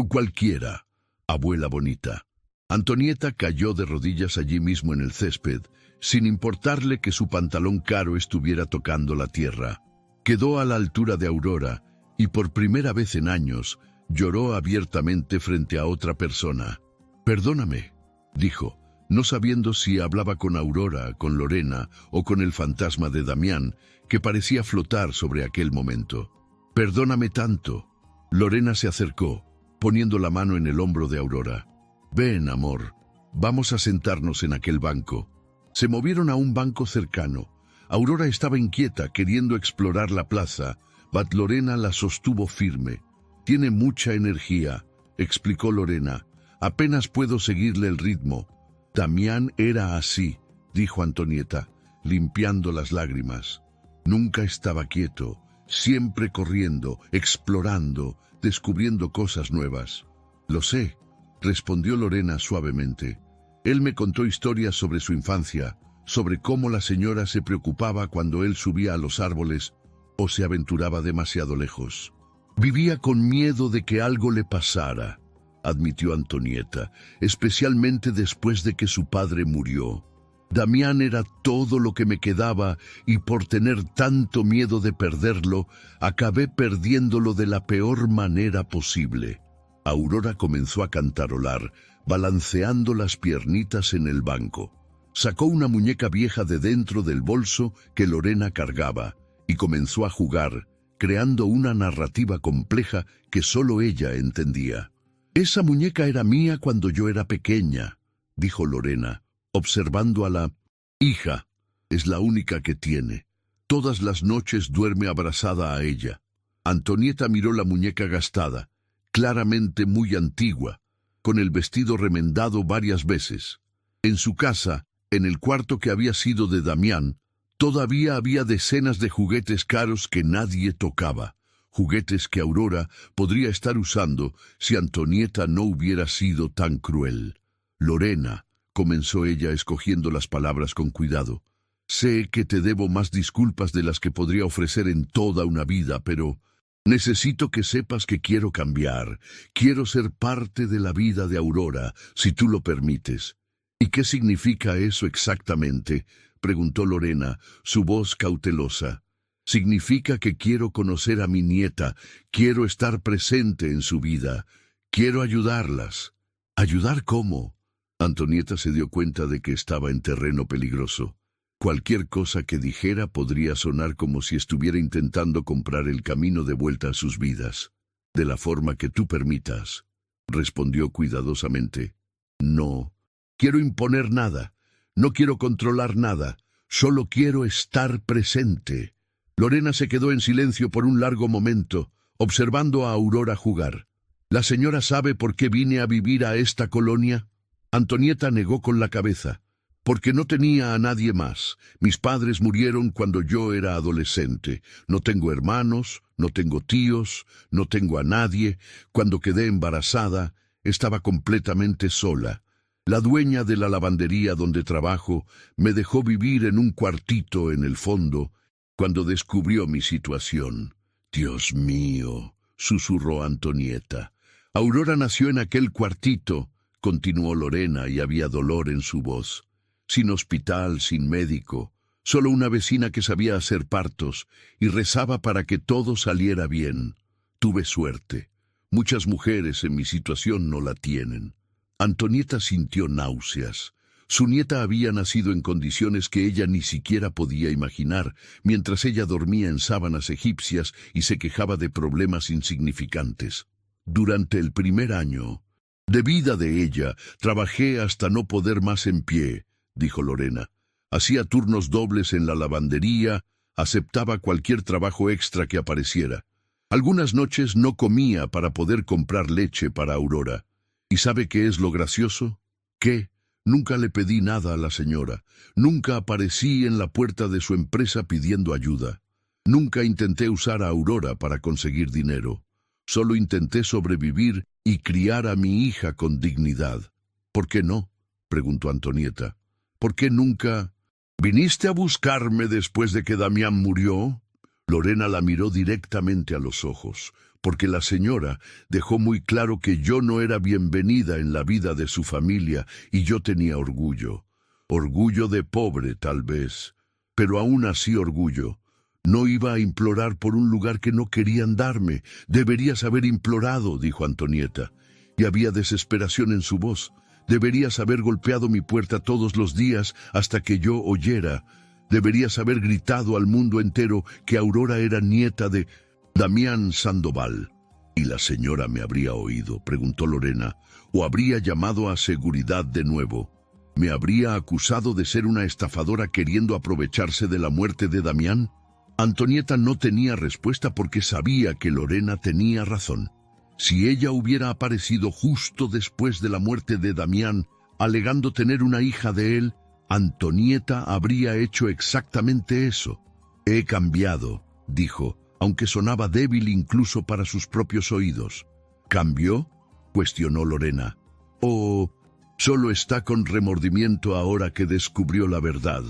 cualquiera. «Abuela bonita». Antonieta cayó de rodillas allí mismo en el césped, sin importarle que su pantalón caro estuviera tocando la tierra. Quedó a la altura de Aurora y por primera vez en años lloró abiertamente frente a otra persona. «Perdóname», dijo, no sabiendo si hablaba con Aurora, con Lorena o con el fantasma de Damián, que parecía flotar sobre aquel momento. «Perdóname tanto». Lorena se acercó, poniendo la mano en el hombro de Aurora. «Ven, amor, vamos a sentarnos en aquel banco». Se movieron a un banco cercano. Aurora estaba inquieta, queriendo explorar la plaza, but Lorena la sostuvo firme. «Tiene mucha energía», explicó Lorena. «Apenas puedo seguirle el ritmo». «Damián era así», dijo Antonieta, limpiando las lágrimas. «Nunca estaba quieto, siempre corriendo, explorando, descubriendo cosas nuevas». «Lo sé», respondió Lorena suavemente. «Él me contó historias sobre su infancia, sobre cómo la señora se preocupaba cuando él subía a los árboles o se aventuraba demasiado lejos. Vivía con miedo de que algo le pasara», admitió Antonieta, «especialmente después de que su padre murió. Damián era todo lo que me quedaba y por tener tanto miedo de perderlo, acabé perdiéndolo de la peor manera posible». Aurora comenzó a cantarolar, balanceando las piernitas en el banco. Sacó una muñeca vieja de dentro del bolso que Lorena cargaba y comenzó a jugar, creando una narrativa compleja que solo ella entendía. «Esa muñeca era mía cuando yo era pequeña», dijo Lorena, observando a la hija. «Es la única que tiene. Todas las noches duerme abrazada a ella». Antonieta miró la muñeca gastada, claramente muy antigua, con el vestido remendado varias veces. En su casa, en el cuarto que había sido de Damián, todavía había decenas de juguetes caros que nadie tocaba, juguetes que Aurora podría estar usando si Antonieta no hubiera sido tan cruel. «Lorena», comenzó ella escogiendo las palabras con cuidado, «sé que te debo más disculpas de las que podría ofrecer en toda una vida, pero necesito que sepas que quiero cambiar. Quiero ser parte de la vida de Aurora, si tú lo permites». «¿Y qué significa eso exactamente?», preguntó Lorena, su voz cautelosa. «Significa que quiero conocer a mi nieta, quiero estar presente en su vida, quiero ayudarlas». «¿Ayudar cómo?». Antonieta se dio cuenta de que estaba en terreno peligroso. Cualquier cosa que dijera podría sonar como si estuviera intentando comprar el camino de vuelta a sus vidas. «De la forma que tú permitas», respondió cuidadosamente. «No quiero imponer nada, no quiero controlar nada, solo quiero estar presente». Lorena se quedó en silencio por un largo momento, observando a Aurora jugar. «¿La señora sabe por qué vine a vivir a esta colonia?». Antonieta negó con la cabeza. «Porque no tenía a nadie más. Mis padres murieron cuando yo era adolescente. No tengo hermanos, no tengo tíos, no tengo a nadie. Cuando quedé embarazada, estaba completamente sola. La dueña de la lavandería donde trabajo me dejó vivir en un cuartito en el fondo cuando descubrió mi situación. Dios mío, susurró Antonieta. Aurora nació en aquel cuartito, continuó Lorena, y había dolor en su voz. Sin hospital, sin médico, solo una vecina que sabía hacer partos y rezaba para que todo saliera bien. Tuve suerte. Muchas mujeres en mi situación no la tienen. Antonieta sintió náuseas. Su nieta había nacido en condiciones que ella ni siquiera podía imaginar, mientras ella dormía en sábanas egipcias y se quejaba de problemas insignificantes. Durante el primer año de vida de ella, trabajé hasta no poder más en pie, dijo Lorena. Hacía turnos dobles en la lavandería, aceptaba cualquier trabajo extra que apareciera. Algunas noches no comía para poder comprar leche para Aurora. ¿Y sabe qué es lo gracioso? ¿Qué? Nunca le pedí nada a la señora. Nunca aparecí en la puerta de su empresa pidiendo ayuda. Nunca intenté usar a Aurora para conseguir dinero. Solo intenté sobrevivir y criar a mi hija con dignidad. ¿Por qué no?, preguntó Antonieta. ¿Por qué nunca? ¿Viniste a buscarme después de que Damián murió? Lorena la miró directamente a los ojos, porque la señora dejó muy claro que yo no era bienvenida en la vida de su familia y yo tenía orgullo. Orgullo de pobre, tal vez, pero aún así orgullo. No iba a implorar por un lugar que no querían darme. Deberías haber implorado, dijo Antonieta, y había desesperación en su voz. Deberías haber golpeado mi puerta todos los días hasta que yo oyera. Deberías haber gritado al mundo entero que Aurora era nieta de Damián Sandoval. ¿Y la señora me habría oído?, preguntó Lorena, o habría llamado a seguridad de nuevo. ¿Me habría acusado de ser una estafadora queriendo aprovecharse de la muerte de Damián? Antonieta no tenía respuesta porque sabía que Lorena tenía razón. Si ella hubiera aparecido justo después de la muerte de Damián, alegando tener una hija de él, Antonieta habría hecho exactamente eso. He cambiado, dijo, aunque sonaba débil incluso para sus propios oídos. ¿Cambió?, cuestionó Lorena. ¿O solo está con remordimiento ahora que descubrió la verdad?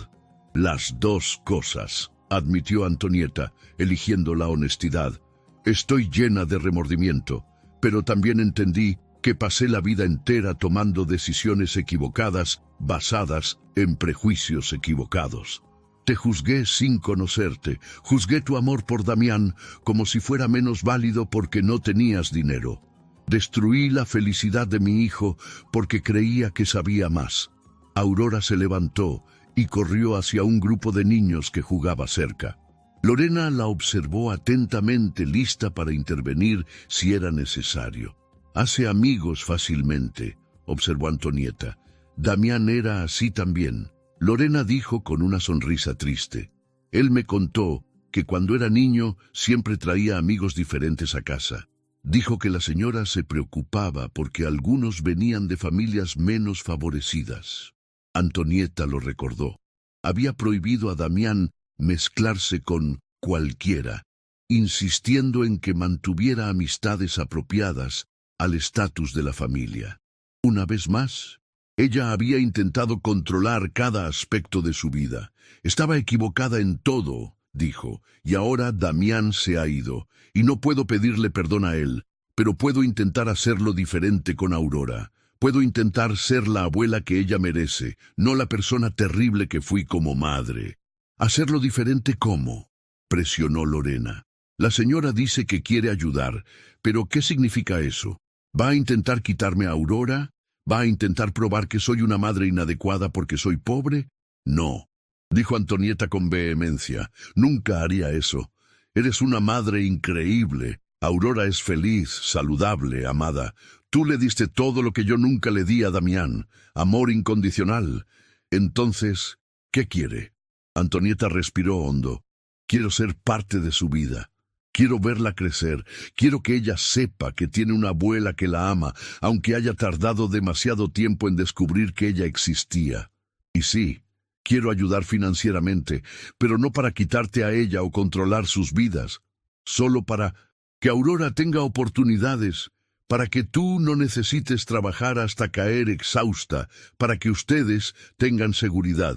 Las dos cosas, admitió Antonieta, eligiendo la honestidad. Estoy llena de remordimiento, pero también entendí que pasé la vida entera tomando decisiones equivocadas basadas en prejuicios equivocados. Te juzgué sin conocerte, juzgué tu amor por Damián como si fuera menos válido porque no tenías dinero. Destruí la felicidad de mi hijo porque creía que sabía más. Aurora se levantó y corrió hacia un grupo de niños que jugaba cerca. Lorena la observó atentamente, lista para intervenir si era necesario. Hace amigos fácilmente, observó Antonieta. Damián era así también. Lorena dijo con una sonrisa triste. Él me contó que cuando era niño siempre traía amigos diferentes a casa. Dijo que la señora se preocupaba porque algunos venían de familias menos favorecidas. Antonieta lo recordó. Había prohibido a Damián mezclarse con cualquiera, insistiendo en que mantuviera amistades apropiadas al estatus de la familia. Una vez más, ella había intentado controlar cada aspecto de su vida. Estaba equivocada en todo, dijo, y ahora Damián se ha ido, y no puedo pedirle perdón a él, pero puedo intentar hacerlo diferente con Aurora. Puedo intentar ser la abuela que ella merece, no la persona terrible que fui como madre. ¿Hacerlo diferente cómo?, presionó Lorena. La señora dice que quiere ayudar, pero ¿qué significa eso? ¿Va a intentar quitarme a Aurora? ¿Va a intentar probar que soy una madre inadecuada porque soy pobre? No, dijo Antonieta con vehemencia. Nunca haría eso. Eres una madre increíble. Aurora es feliz, saludable, amada. Tú le diste todo lo que yo nunca le di a Damián. Amor incondicional. Entonces, ¿qué quiere? Antonieta respiró hondo. Quiero ser parte de su vida. Quiero verla crecer. Quiero que ella sepa que tiene una abuela que la ama, aunque haya tardado demasiado tiempo en descubrir que ella existía. Y sí, quiero ayudar financieramente, pero no para quitarte a ella o controlar sus vidas. Solo para que Aurora tenga oportunidades, para que tú no necesites trabajar hasta caer exhausta, para que ustedes tengan seguridad.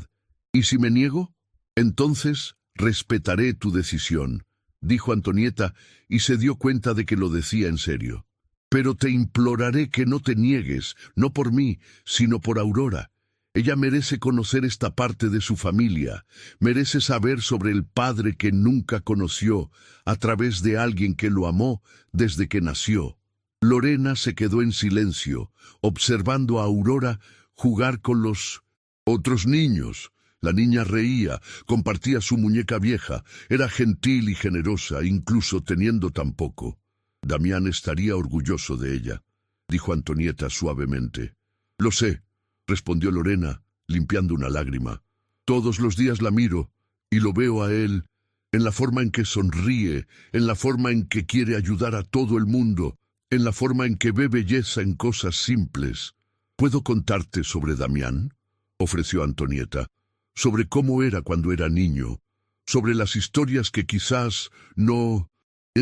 ¿Y si me niego? Entonces respetaré tu decisión, dijo Antonieta, y se dio cuenta de que lo decía en serio. Pero te imploraré que no te niegues, no por mí, sino por Aurora. Ella merece conocer esta parte de su familia, merece saber sobre el padre que nunca conoció, a través de alguien que lo amó desde que nació. Lorena se quedó en silencio, observando a Aurora jugar con los otros niños. La niña reía, compartía su muñeca vieja, era gentil y generosa, incluso teniendo tan poco. Damián estaría orgulloso de ella, dijo Antonieta suavemente. Lo sé, respondió Lorena, limpiando una lágrima. Todos los días la miro y lo veo a él, en la forma en que sonríe, en la forma en que quiere ayudar a todo el mundo, en la forma en que ve belleza en cosas simples. ¿Puedo contarte sobre Damián?, ofreció Antonieta, sobre cómo era cuando era niño, sobre las historias que quizás no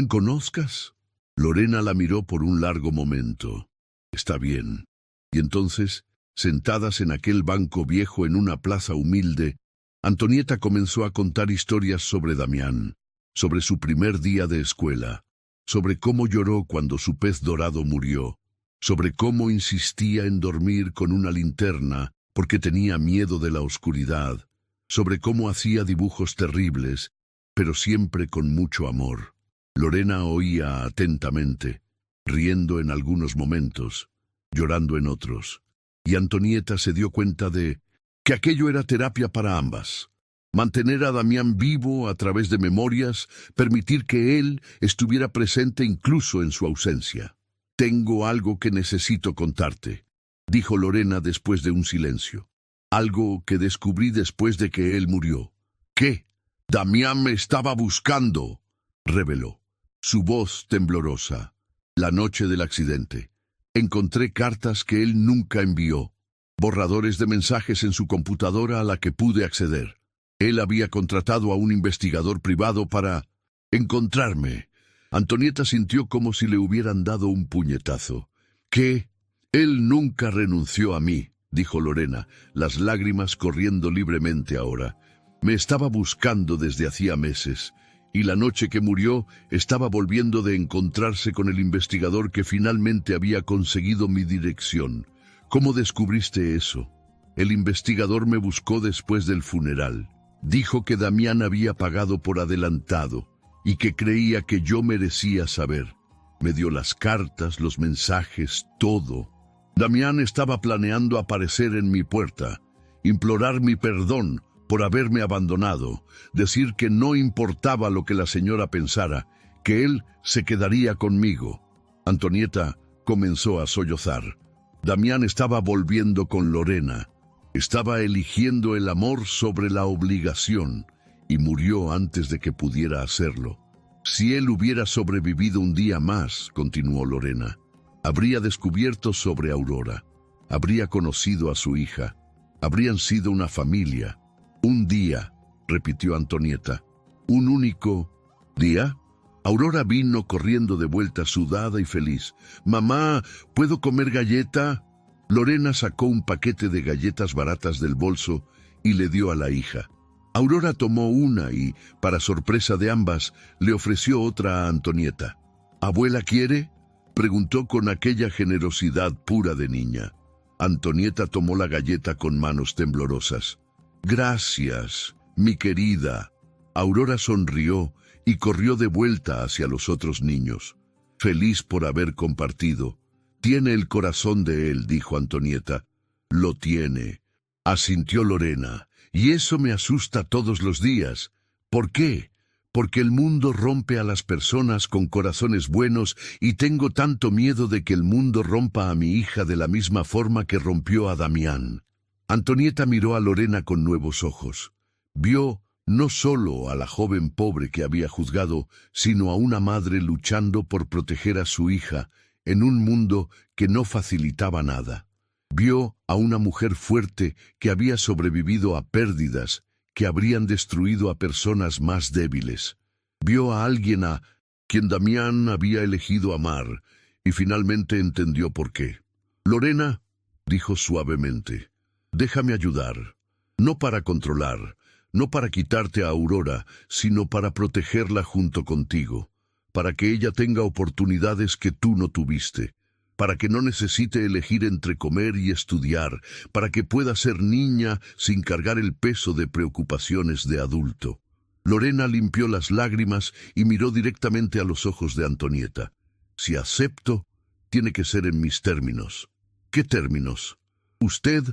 conozcas. Lorena la miró por un largo momento. Está bien. Y entonces, sentadas en aquel banco viejo en una plaza humilde, Antonieta comenzó a contar historias sobre Damián, sobre su primer día de escuela, sobre cómo lloró cuando su pez dorado murió, sobre cómo insistía en dormir con una linterna porque tenía miedo de la oscuridad, sobre cómo hacía dibujos terribles, pero siempre con mucho amor. Lorena oía atentamente, riendo en algunos momentos, llorando en otros, y Antonieta se dio cuenta de que aquello era terapia para ambas. Mantener a Damián vivo a través de memorias, permitir que él estuviera presente incluso en su ausencia. «Tengo algo que necesito contarte», dijo Lorena después de un silencio. «Algo que descubrí después de que él murió». «¿Qué?» «Damián me estaba buscando», reveló, su voz temblorosa. «La noche del accidente. Encontré cartas que él nunca envió, borradores de mensajes en su computadora a la que pude acceder. Él había contratado a un investigador privado para encontrarme». Antonieta sintió como si le hubieran dado un puñetazo. «¿Qué? Él nunca renunció a mí», dijo Lorena, las lágrimas corriendo libremente ahora. «Me estaba buscando desde hacía meses, y la noche que murió estaba volviendo de encontrarse con el investigador que finalmente había conseguido mi dirección. ¿Cómo descubriste eso?» «El investigador me buscó después del funeral. Dijo que Damián había pagado por adelantado y que creía que yo merecía saber. Me dio las cartas, los mensajes, todo. Damián estaba planeando aparecer en mi puerta, implorar mi perdón por haberme abandonado, decir que no importaba lo que la señora pensara, que él se quedaría conmigo». Antonieta comenzó a sollozar. Damián estaba volviendo con Lorena. Estaba eligiendo el amor sobre la obligación y murió antes de que pudiera hacerlo. «Si él hubiera sobrevivido un día más», continuó Lorena, «habría descubierto sobre Aurora, habría conocido a su hija, habrían sido una familia». «Un día», repitió Antonieta. «¿Un único día?» Aurora vino corriendo de vuelta sudada y feliz. «Mamá, ¿puedo comer galleta?» Lorena sacó un paquete de galletas baratas del bolso y le dio a la hija. Aurora tomó una y, para sorpresa de ambas, le ofreció otra a Antonieta. «¿Abuela quiere?», preguntó con aquella generosidad pura de niña. Antonieta tomó la galleta con manos temblorosas. «Gracias, mi querida». Aurora sonrió y corrió de vuelta hacia los otros niños, feliz por haber compartido. «Tiene el corazón de él», dijo Antonieta. «Lo tiene», asintió Lorena, «y eso me asusta todos los días». «¿Por qué?» «Porque el mundo rompe a las personas con corazones buenos y tengo tanto miedo de que el mundo rompa a mi hija de la misma forma que rompió a Damián». Antonieta miró a Lorena con nuevos ojos. Vio no solo a la joven pobre que había juzgado, sino a una madre luchando por proteger a su hija en un mundo que no facilitaba nada. Vio a una mujer fuerte que había sobrevivido a pérdidas que habrían destruido a personas más débiles. Vio a alguien a quien Damián había elegido amar, y finalmente entendió por qué. «Lorena», dijo suavemente, «déjame ayudar, no para controlar, no para quitarte a Aurora, sino para protegerla junto contigo, para que ella tenga oportunidades que tú no tuviste, para que no necesite elegir entre comer y estudiar, para que pueda ser niña sin cargar el peso de preocupaciones de adulto». Lorena limpió las lágrimas y miró directamente a los ojos de Antonieta. «Si acepto, tiene que ser en mis términos». «¿Qué términos? Usted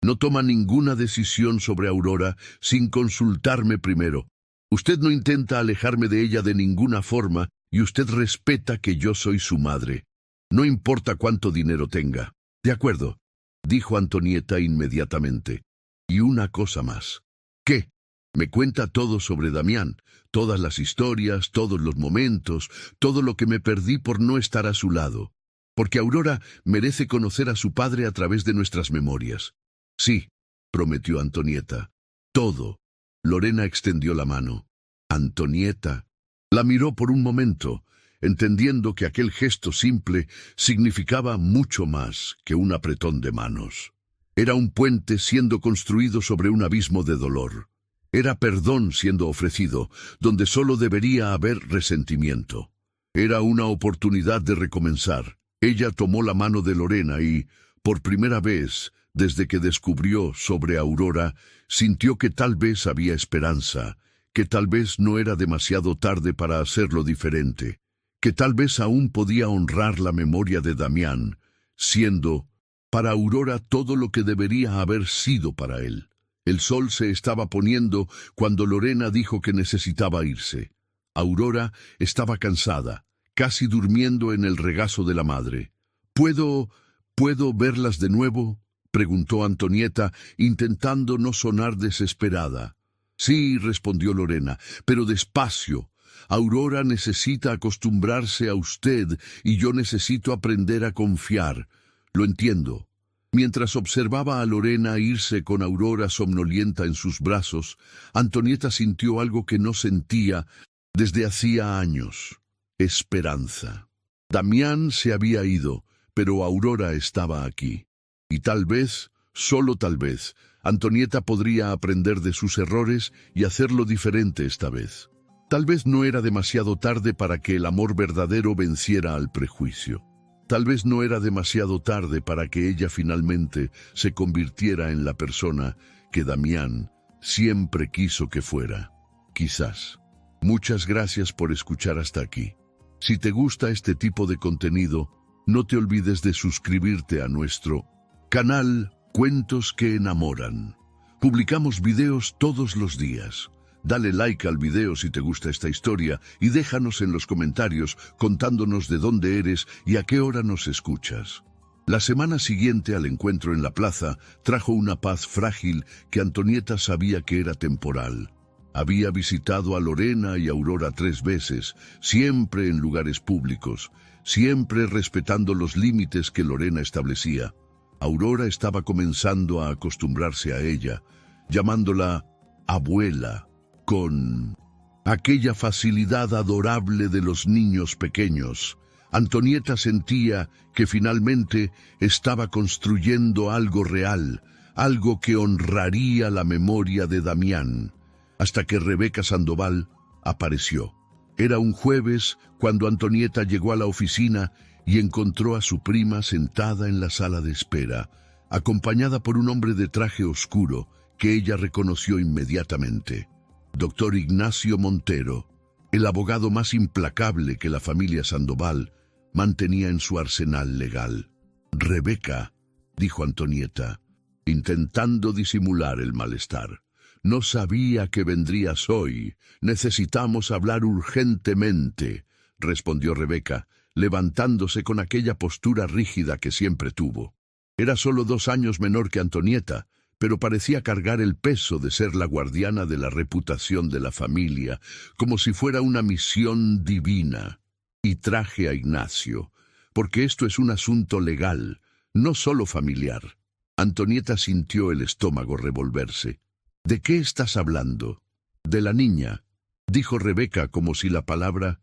no toma ninguna decisión sobre Aurora sin consultarme primero. Usted no intenta alejarme de ella de ninguna forma y usted respeta que yo soy su madre. No importa cuánto dinero tenga». «De acuerdo», dijo Antonieta inmediatamente. «Y una cosa más». «¿Qué?» «Me cuenta todo sobre Damián, todas las historias, todos los momentos, todo lo que me perdí por no estar a su lado. Porque Aurora merece conocer a su padre a través de nuestras memorias». «Sí», prometió Antonieta. «Todo». Lorena extendió la mano. Antonieta la miró por un momento, entendiendo que aquel gesto simple significaba mucho más que un apretón de manos. Era un puente siendo construido sobre un abismo de dolor. Era perdón siendo ofrecido, donde solo debería haber resentimiento. Era una oportunidad de recomenzar. Ella tomó la mano de Lorena y, por primera vez, desde que descubrió sobre Aurora, sintió que tal vez había esperanza, que tal vez no era demasiado tarde para hacerlo diferente, que tal vez aún podía honrar la memoria de Damián, siendo para Aurora todo lo que debería haber sido para él. El sol se estaba poniendo cuando Lorena dijo que necesitaba irse. Aurora estaba cansada, casi durmiendo en el regazo de la madre. ¿Puedo verlas de nuevo?», preguntó Antonieta, intentando no sonar desesperada. «Sí», respondió Lorena, «pero despacio. Aurora necesita acostumbrarse a usted y yo necesito aprender a confiar. Lo entiendo». Mientras observaba a Lorena irse con Aurora somnolienta en sus brazos, Antonieta sintió algo que no sentía desde hacía años: esperanza. Damián se había ido, pero Aurora estaba aquí. Y tal vez, solo tal vez, Antonieta podría aprender de sus errores y hacerlo diferente esta vez. Tal vez no era demasiado tarde para que el amor verdadero venciera al prejuicio. Tal vez no era demasiado tarde para que ella finalmente se convirtiera en la persona que Damián siempre quiso que fuera. Quizás. Muchas gracias por escuchar hasta aquí. Si te gusta este tipo de contenido, no te olvides de suscribirte a nuestro canal Cuentos que Enamoran. Publicamos videos todos los días. Dale like al video si te gusta esta historia y déjanos en los comentarios contándonos de dónde eres y a qué hora nos escuchas. La semana siguiente al encuentro en la plaza trajo una paz frágil que Antonieta sabía que era temporal. Había visitado a Lorena y Aurora 3 veces, siempre en lugares públicos, siempre respetando los límites que Lorena establecía. Aurora estaba comenzando a acostumbrarse a ella, llamándola abuela, con aquella facilidad adorable de los niños pequeños. Antonieta sentía que finalmente estaba construyendo algo real, algo que honraría la memoria de Damián, hasta que Rebeca Sandoval apareció. Era un jueves cuando Antonieta llegó a la oficina y encontró a su prima sentada en la sala de espera, acompañada por un hombre de traje oscuro que ella reconoció inmediatamente. Doctor Ignacio Montero, el abogado más implacable que la familia Sandoval mantenía en su arsenal legal. «Rebeca», dijo Antonieta, intentando disimular el malestar. «No sabía que vendrías hoy. Necesitamos hablar urgentemente», respondió Rebeca, levantándose con aquella postura rígida que siempre tuvo. Era solo 2 años menor que Antonieta, pero parecía cargar el peso de ser la guardiana de la reputación de la familia, como si fuera una misión divina. Y traje a Ignacio, porque esto es un asunto legal, no solo familiar. Antonieta sintió el estómago revolverse. «¿De qué estás hablando?» «De la niña», dijo Rebeca como si la palabra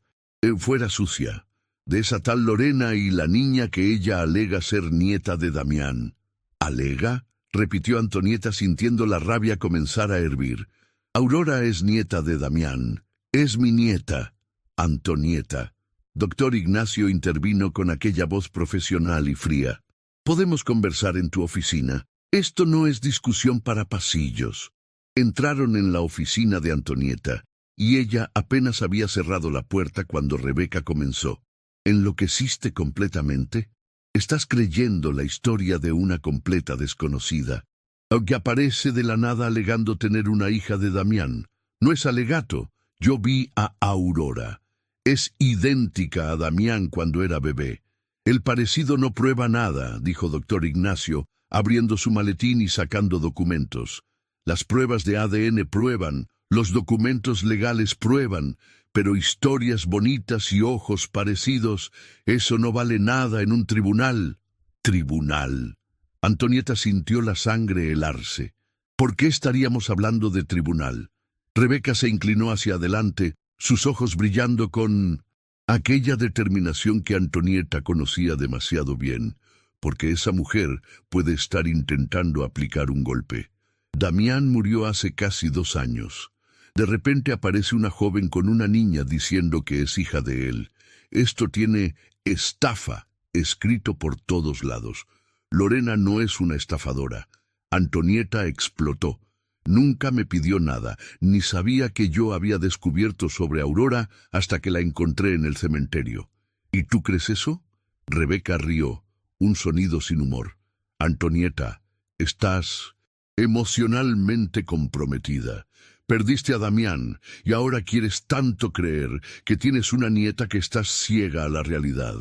fuera sucia. de esa tal Lorena y la niña que ella alega ser nieta de Damián. ¿Alega?, repitió Antonieta sintiendo la rabia comenzar a hervir. Aurora es nieta de Damián. Es mi nieta. Antonieta. Doctor Ignacio intervino con aquella voz profesional y fría. Podemos conversar en tu oficina. Esto no es discusión para pasillos. Entraron en la oficina de Antonieta, y ella apenas había cerrado la puerta cuando Rebeca comenzó. ¿Enloqueciste completamente? Estás creyendo la historia de una completa desconocida, aunque aparece de la nada alegando tener una hija de Damián. No es alegato. Yo vi a Aurora. Es idéntica a Damián cuando era bebé. El parecido no prueba nada, dijo doctor Ignacio, abriendo su maletín y sacando documentos. Las pruebas de ADN prueban, los documentos legales prueban, pero historias bonitas y ojos parecidos, eso no vale nada en un tribunal. ¿Tribunal? Antonieta sintió la sangre helarse. ¿Por qué estaríamos hablando de tribunal? Rebeca se inclinó hacia adelante, sus ojos brillando con aquella determinación que Antonieta conocía demasiado bien, porque esa mujer puede estar intentando aplicar un golpe. Damián murió hace casi 2 años. De repente aparece una joven con una niña diciendo que es hija de él. Esto tiene estafa escrito por todos lados. Lorena no es una estafadora. Antonieta explotó. Nunca me pidió nada, ni sabía que yo había descubierto sobre Aurora hasta que la encontré en el cementerio. ¿Y tú crees eso? Rebeca rió, un sonido sin humor. Antonieta, estás emocionalmente comprometida. Perdiste a Damián y ahora quieres tanto creer que tienes una nieta que estás ciega a la realidad.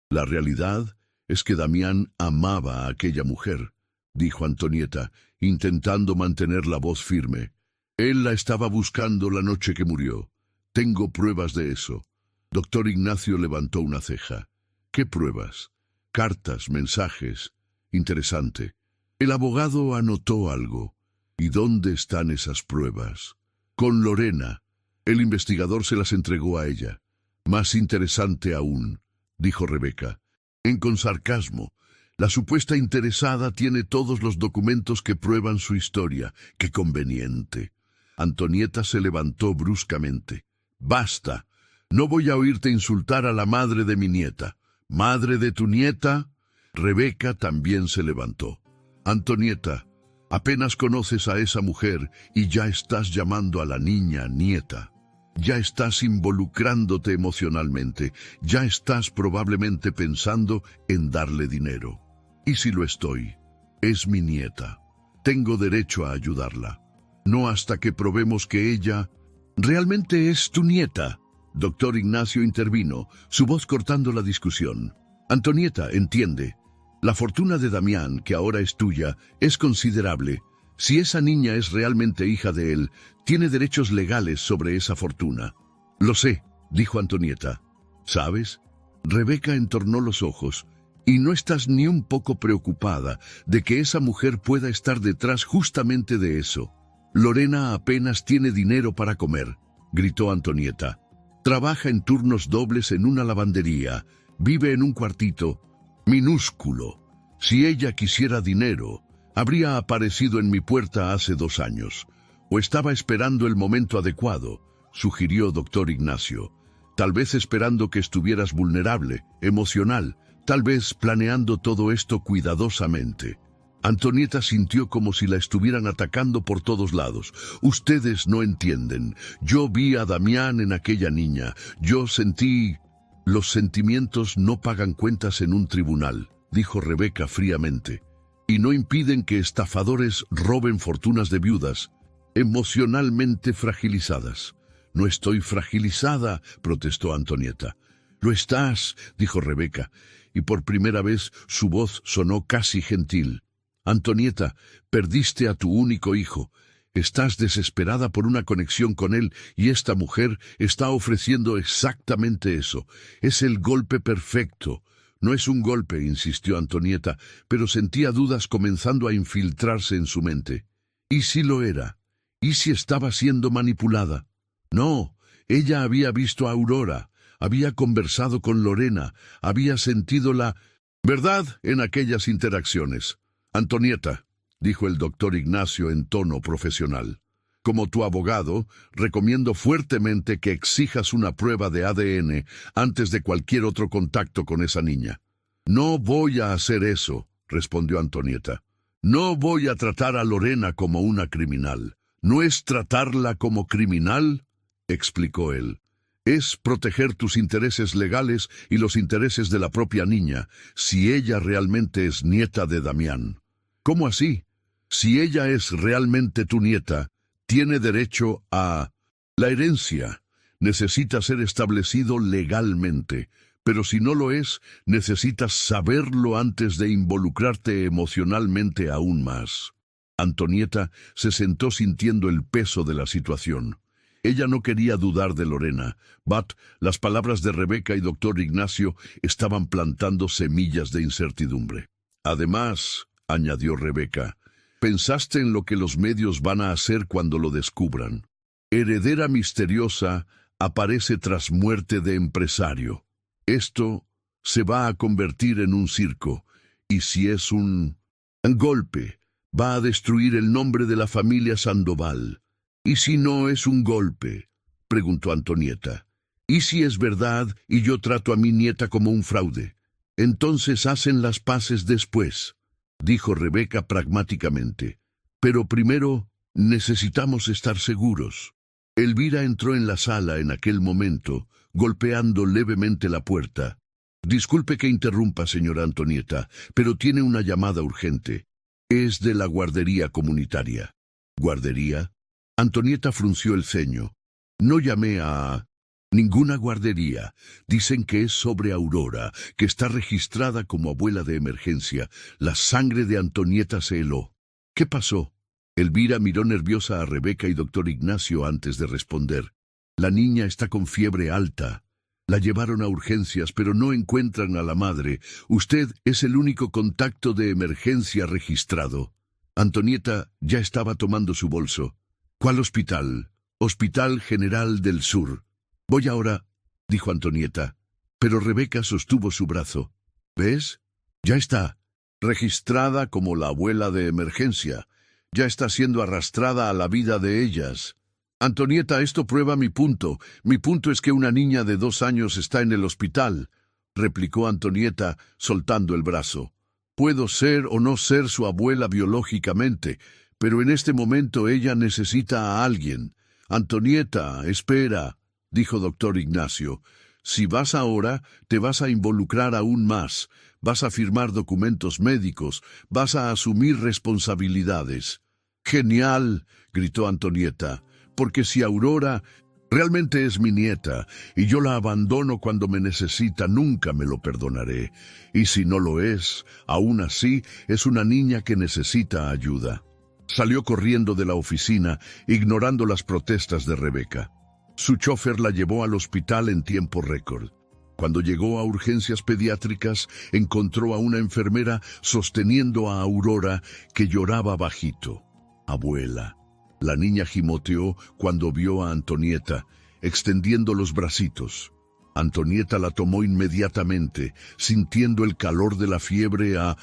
La realidad es que Damián amaba a aquella mujer, dijo Antonieta, intentando mantener la voz firme. Él la estaba buscando la noche que murió. Tengo pruebas de eso. Doctor Ignacio levantó una ceja. ¿Qué pruebas? Cartas, mensajes. Interesante. El abogado anotó algo. ¿Y dónde están esas pruebas? Con Lorena. El investigador se las entregó a ella. Más interesante aún, dijo Rebeca, con sarcasmo. La supuesta interesada tiene todos los documentos que prueban su historia. ¡Qué conveniente! Antonieta se levantó bruscamente. ¡Basta! No voy a oírte insultar a la madre de mi nieta. ¿Madre de tu nieta? Rebeca también se levantó. Antonieta, apenas conoces a esa mujer y ya estás llamando a la niña nieta. Ya estás involucrándote emocionalmente. Ya estás probablemente pensando en darle dinero. ¿Y si lo estoy? Es mi nieta. Tengo derecho a ayudarla. No hasta que probemos que ella realmente es tu nieta. Doctor Ignacio intervino, su voz cortando la discusión. Antonieta, entiende. La fortuna de Damián, que ahora es tuya, es considerable. Si esa niña es realmente hija de él, tiene derechos legales sobre esa fortuna. Lo sé, dijo Antonieta. ¿Sabes? Rebeca entornó los ojos. Y no estás ni un poco preocupada de que esa mujer pueda estar detrás justamente de eso. Lorena apenas tiene dinero para comer, gritó Antonieta. Trabaja en turnos dobles en una lavandería. Vive en un cuartito minúsculo. Si ella quisiera dinero, habría aparecido en mi puerta hace 2 años. O estaba esperando el momento adecuado, sugirió doctor Ignacio. Tal vez esperando que estuvieras vulnerable, emocional, tal vez planeando todo esto cuidadosamente. Antonieta sintió como si la estuvieran atacando por todos lados. Ustedes no entienden. Yo vi a Damián en aquella niña. Yo sentí... Los sentimientos no pagan cuentas en un tribunal, dijo Rebeca fríamente, y no impiden que estafadores roben fortunas de viudas, emocionalmente fragilizadas. No estoy fragilizada, protestó Antonieta. Lo estás, dijo Rebeca, y por primera vez su voz sonó casi gentil. Antonieta, perdiste a tu único hijo. Estás desesperada por una conexión con él y esta mujer está ofreciendo exactamente eso. Es el golpe perfecto. No es un golpe, insistió Antonieta, pero sentía dudas comenzando a infiltrarse en su mente. ¿Y si lo era? ¿Y si estaba siendo manipulada? No, ella había visto a Aurora. había conversado con Lorena, había sentido la verdad en aquellas interacciones. Antonieta, dijo el doctor Ignacio en tono profesional, como tu abogado, recomiendo fuertemente que exijas una prueba de ADN antes de cualquier otro contacto con esa niña. No voy a hacer eso, respondió Antonieta. No voy a tratar a Lorena como una criminal. ¿No es tratarla como criminal?, explicó él. Es proteger tus intereses legales y los intereses de la propia niña, si ella realmente es nieta de Damián. ¿Cómo así? Si ella es realmente tu nieta, tiene derecho a la herencia. Necesita ser establecido legalmente, pero si no lo es, necesitas saberlo antes de involucrarte emocionalmente aún más. Antonieta se sentó sintiendo el peso de la situación. Ella no quería dudar de Lorena, but las palabras de Rebeca y doctor Ignacio estaban plantando semillas de incertidumbre. Además, añadió Rebeca, ¿pensaste en lo que los medios van a hacer cuando lo descubran? Heredera misteriosa aparece tras muerte de empresario. Esto se va a convertir en un circo, y si es un golpe, va a destruir el nombre de la familia Sandoval. ¿Y si no es un golpe?, preguntó Antonieta. ¿Y si es verdad y yo trato a mi nieta como un fraude? Entonces hacen las paces después, dijo Rebeca pragmáticamente. Pero primero necesitamos estar seguros. Elvira entró en la sala en aquel momento, golpeando levemente la puerta. Disculpe que interrumpa, señora Antonieta, pero tiene una llamada urgente. Es de la guardería comunitaria. ¿Guardería? Antonieta frunció el ceño. No llamé a ninguna guardería. Dicen que es sobre Aurora, que está registrada como abuela de emergencia. La sangre de Antonieta se heló. ¿Qué pasó? Elvira miró nerviosa a Rebeca y doctor Ignacio antes de responder. La niña está con fiebre alta. La llevaron a urgencias, pero no encuentran a la madre. Usted es el único contacto de emergencia registrado. Antonieta ya estaba tomando su bolso. ¿Cuál hospital? Hospital General del Sur. Voy ahora, dijo Antonieta, pero Rebeca sostuvo su brazo. ¿Ves? Ya está. Registrada como la abuela de emergencia. Ya está siendo arrastrada a la vida de ellas. Antonieta, esto prueba mi punto. Mi punto es que una niña de 2 años está en el hospital, replicó Antonieta, soltando el brazo. Puedo ser o no ser su abuela biológicamente, pero en este momento ella necesita a alguien. Antonieta, espera, dijo doctor Ignacio. Si vas ahora, te vas a involucrar aún más. Vas a firmar documentos médicos, vas a asumir responsabilidades. ¡Genial!, gritó Antonieta, porque si Aurora realmente es mi nieta y yo la abandono cuando me necesita, nunca me lo perdonaré. Y si no lo es, aún así es una niña que necesita ayuda. Salió corriendo de la oficina, ignorando las protestas de Rebeca. Su chofer la llevó al hospital en tiempo récord. Cuando llegó a urgencias pediátricas, encontró a una enfermera sosteniendo a Aurora, que lloraba bajito. Abuela. La niña gimoteó cuando vio a Antonieta, extendiendo los bracitos. Antonieta la tomó inmediatamente, sintiendo el calor de la fiebre a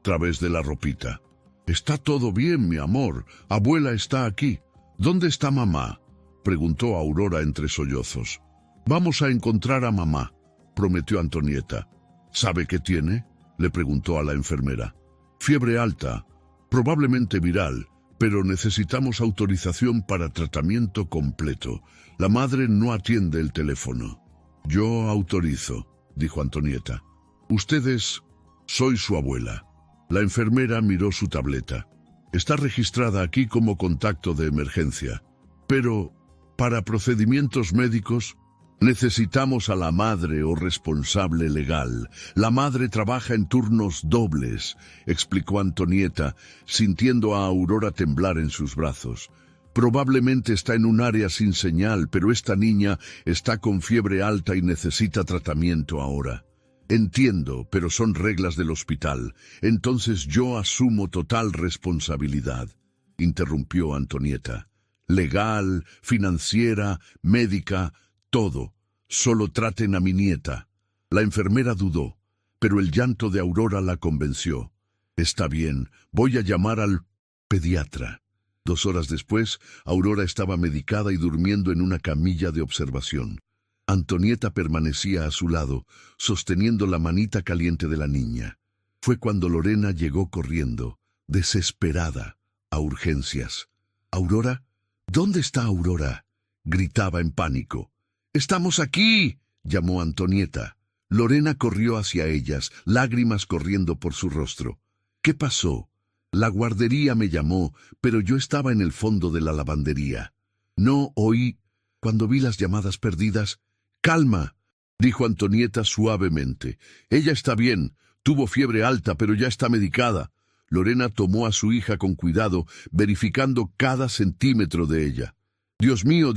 través de la ropita. «Está todo bien, mi amor. Abuela está aquí. ¿Dónde está mamá?», preguntó Aurora entre sollozos. «Vamos a encontrar a mamá», prometió Antonieta. «¿Sabe qué tiene?», le preguntó a la enfermera. «Fiebre alta, probablemente viral, pero necesitamos autorización para tratamiento completo. La madre no atiende el teléfono». «Yo autorizo», dijo Antonieta. «Ustedes, soy su abuela». La enfermera miró su tableta. «Está registrada aquí como contacto de emergencia. Pero, para procedimientos médicos, necesitamos a la madre o responsable legal. La madre trabaja en turnos dobles», explicó Antonieta, sintiendo a Aurora temblar en sus brazos. «Probablemente está en un área sin señal, pero esta niña está con fiebre alta y necesita tratamiento ahora». «Entiendo, pero son reglas del hospital. Entonces yo asumo total responsabilidad», interrumpió Antonieta. «Legal, financiera, médica, todo. Solo traten a mi nieta. La enfermera dudó, pero el llanto de Aurora la convenció. Está bien, voy a llamar al pediatra. 2 horas después, Aurora estaba medicada y durmiendo en una camilla de observación. Antonieta permanecía a su lado, sosteniendo la manita caliente de la niña. Fue cuando Lorena llegó corriendo, desesperada, a urgencias. «¿Aurora? ¿Dónde está Aurora?», gritaba en pánico. «¡Estamos aquí!», llamó Antonieta. Lorena corrió hacia ellas, lágrimas corriendo por su rostro. «¿Qué pasó?». «La guardería me llamó, pero yo estaba en el fondo de la lavandería. No oí cuando vi las llamadas perdidas». «Calma», dijo Antonieta suavemente. «Ella está bien, tuvo fiebre alta, pero ya está medicada». Lorena tomó a su hija con cuidado, verificando cada centímetro de ella. Dios mío,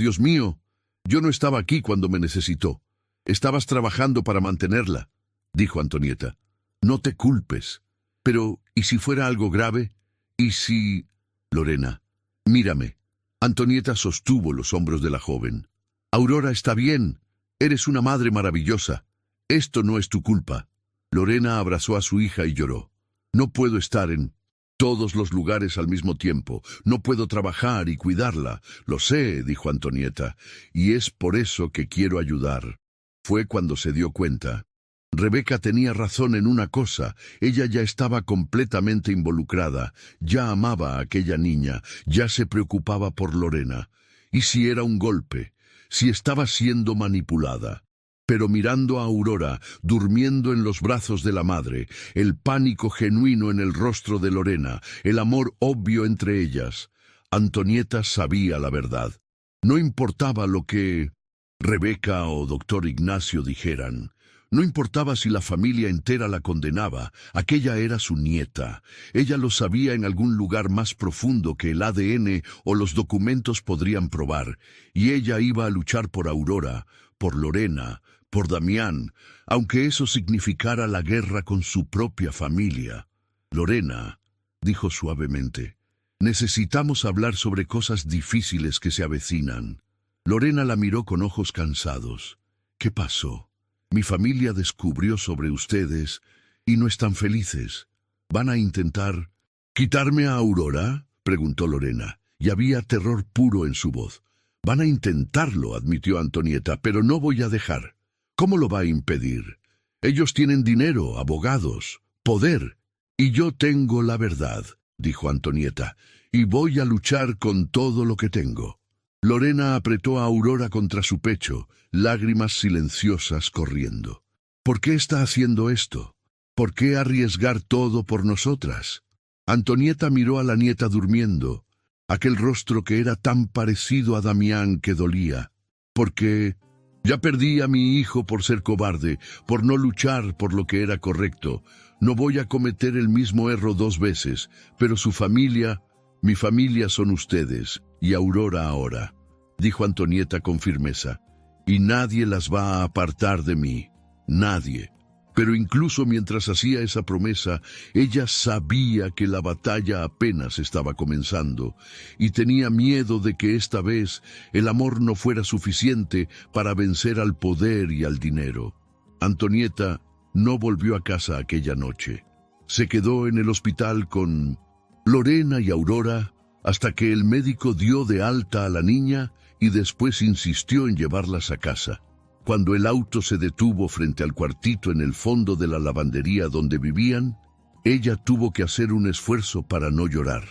yo no estaba aquí cuando me necesitó. Estabas trabajando para mantenerla», dijo Antonieta. «No te culpes. Pero, ¿y si fuera algo grave? ¿Y si...?» «Lorena, mírame». Antonieta sostuvo los hombros de la joven. «Aurora está bien. Eres una madre maravillosa. Esto no es tu culpa». Lorena abrazó a su hija y lloró. «No puedo estar en todos los lugares al mismo tiempo. No puedo trabajar y cuidarla. Lo sé», dijo Antonieta, «y es por eso que quiero ayudar». Fue cuando se dio cuenta. Rebeca tenía razón en una cosa. Ella ya estaba completamente involucrada. Ya amaba a aquella niña. Ya se preocupaba por Lorena. ¿Y si era un golpe? ¿Si estaba siendo manipulada? Pero mirando a Aurora, durmiendo en los brazos de la madre, el pánico genuino en el rostro de Lorena, el amor obvio entre ellas, Antonieta sabía la verdad. No importaba lo que Rebeca o doctor Ignacio dijeran. No importaba si la familia entera la condenaba. Aquella era su nieta. Ella lo sabía en algún lugar más profundo que el ADN o los documentos podrían probar. Y ella iba a luchar por Aurora, por Lorena, por Damián, aunque eso significara la guerra con su propia familia. «Lorena», dijo suavemente, «necesitamos hablar sobre cosas difíciles que se avecinan». Lorena la miró con ojos cansados. «¿Qué pasó? Mi familia descubrió sobre ustedes y no están felices. ¿Van a intentar quitarme a Aurora?», preguntó Lorena, y había terror puro en su voz. «Van a intentarlo», admitió Antonieta, «pero no voy a dejar». «¿Cómo lo va a impedir? Ellos tienen dinero, abogados, poder, y yo tengo la verdad», dijo Antonieta, «y voy a luchar con todo lo que tengo». Lorena apretó a Aurora contra su pecho, lágrimas silenciosas corriendo. «¿Por qué está haciendo esto? ¿Por qué arriesgar todo por nosotras?». Antonieta miró a la nieta durmiendo, aquel rostro que era tan parecido a Damián que dolía. «Porque ya perdí a mi hijo por ser cobarde, por no luchar por lo que era correcto. No voy a cometer el mismo error 2 veces, pero su familia, mi familia son ustedes, y Aurora ahora», dijo Antonieta con firmeza. «Y nadie las va a apartar de mí, nadie». Pero incluso mientras hacía esa promesa, ella sabía que la batalla apenas estaba comenzando, y tenía miedo de que esta vez el amor no fuera suficiente para vencer al poder y al dinero. Antonieta no volvió a casa aquella noche. Se quedó en el hospital con Lorena y Aurora hasta que el médico dio de alta a la niña y después insistió en llevarlas a casa. Cuando el auto se detuvo frente al cuartito en el fondo de la lavandería donde vivían, ella tuvo que hacer un esfuerzo para no llorar.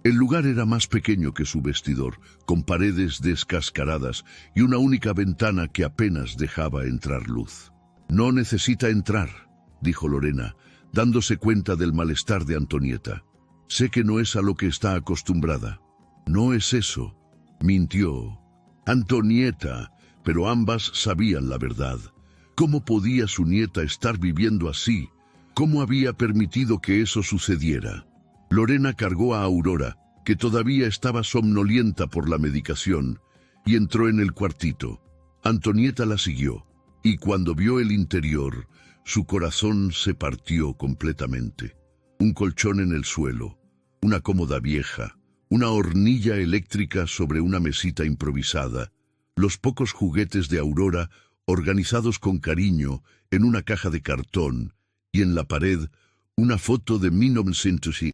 El lugar era más pequeño que su vestidor, con paredes descascaradas y una única ventana que apenas dejaba entrar luz. «No necesita entrar», dijo Lorena, dándose cuenta del malestar de Antonieta. «Sé que no es a lo que está acostumbrada». «No es eso», mintió Antonieta, pero ambas sabían la verdad. ¿Cómo podía su nieta estar viviendo así? ¿Cómo había permitido que eso sucediera? Lorena cargó a Aurora, que todavía estaba somnolienta por la medicación, y entró en el cuartito. Antonieta la siguió, y cuando vio el interior, su corazón se partió completamente. Un colchón en el suelo, una cómoda vieja, una hornilla eléctrica sobre una mesita improvisada, los pocos juguetes de Aurora organizados con cariño en una caja de cartón, y en la pared una foto de 1900.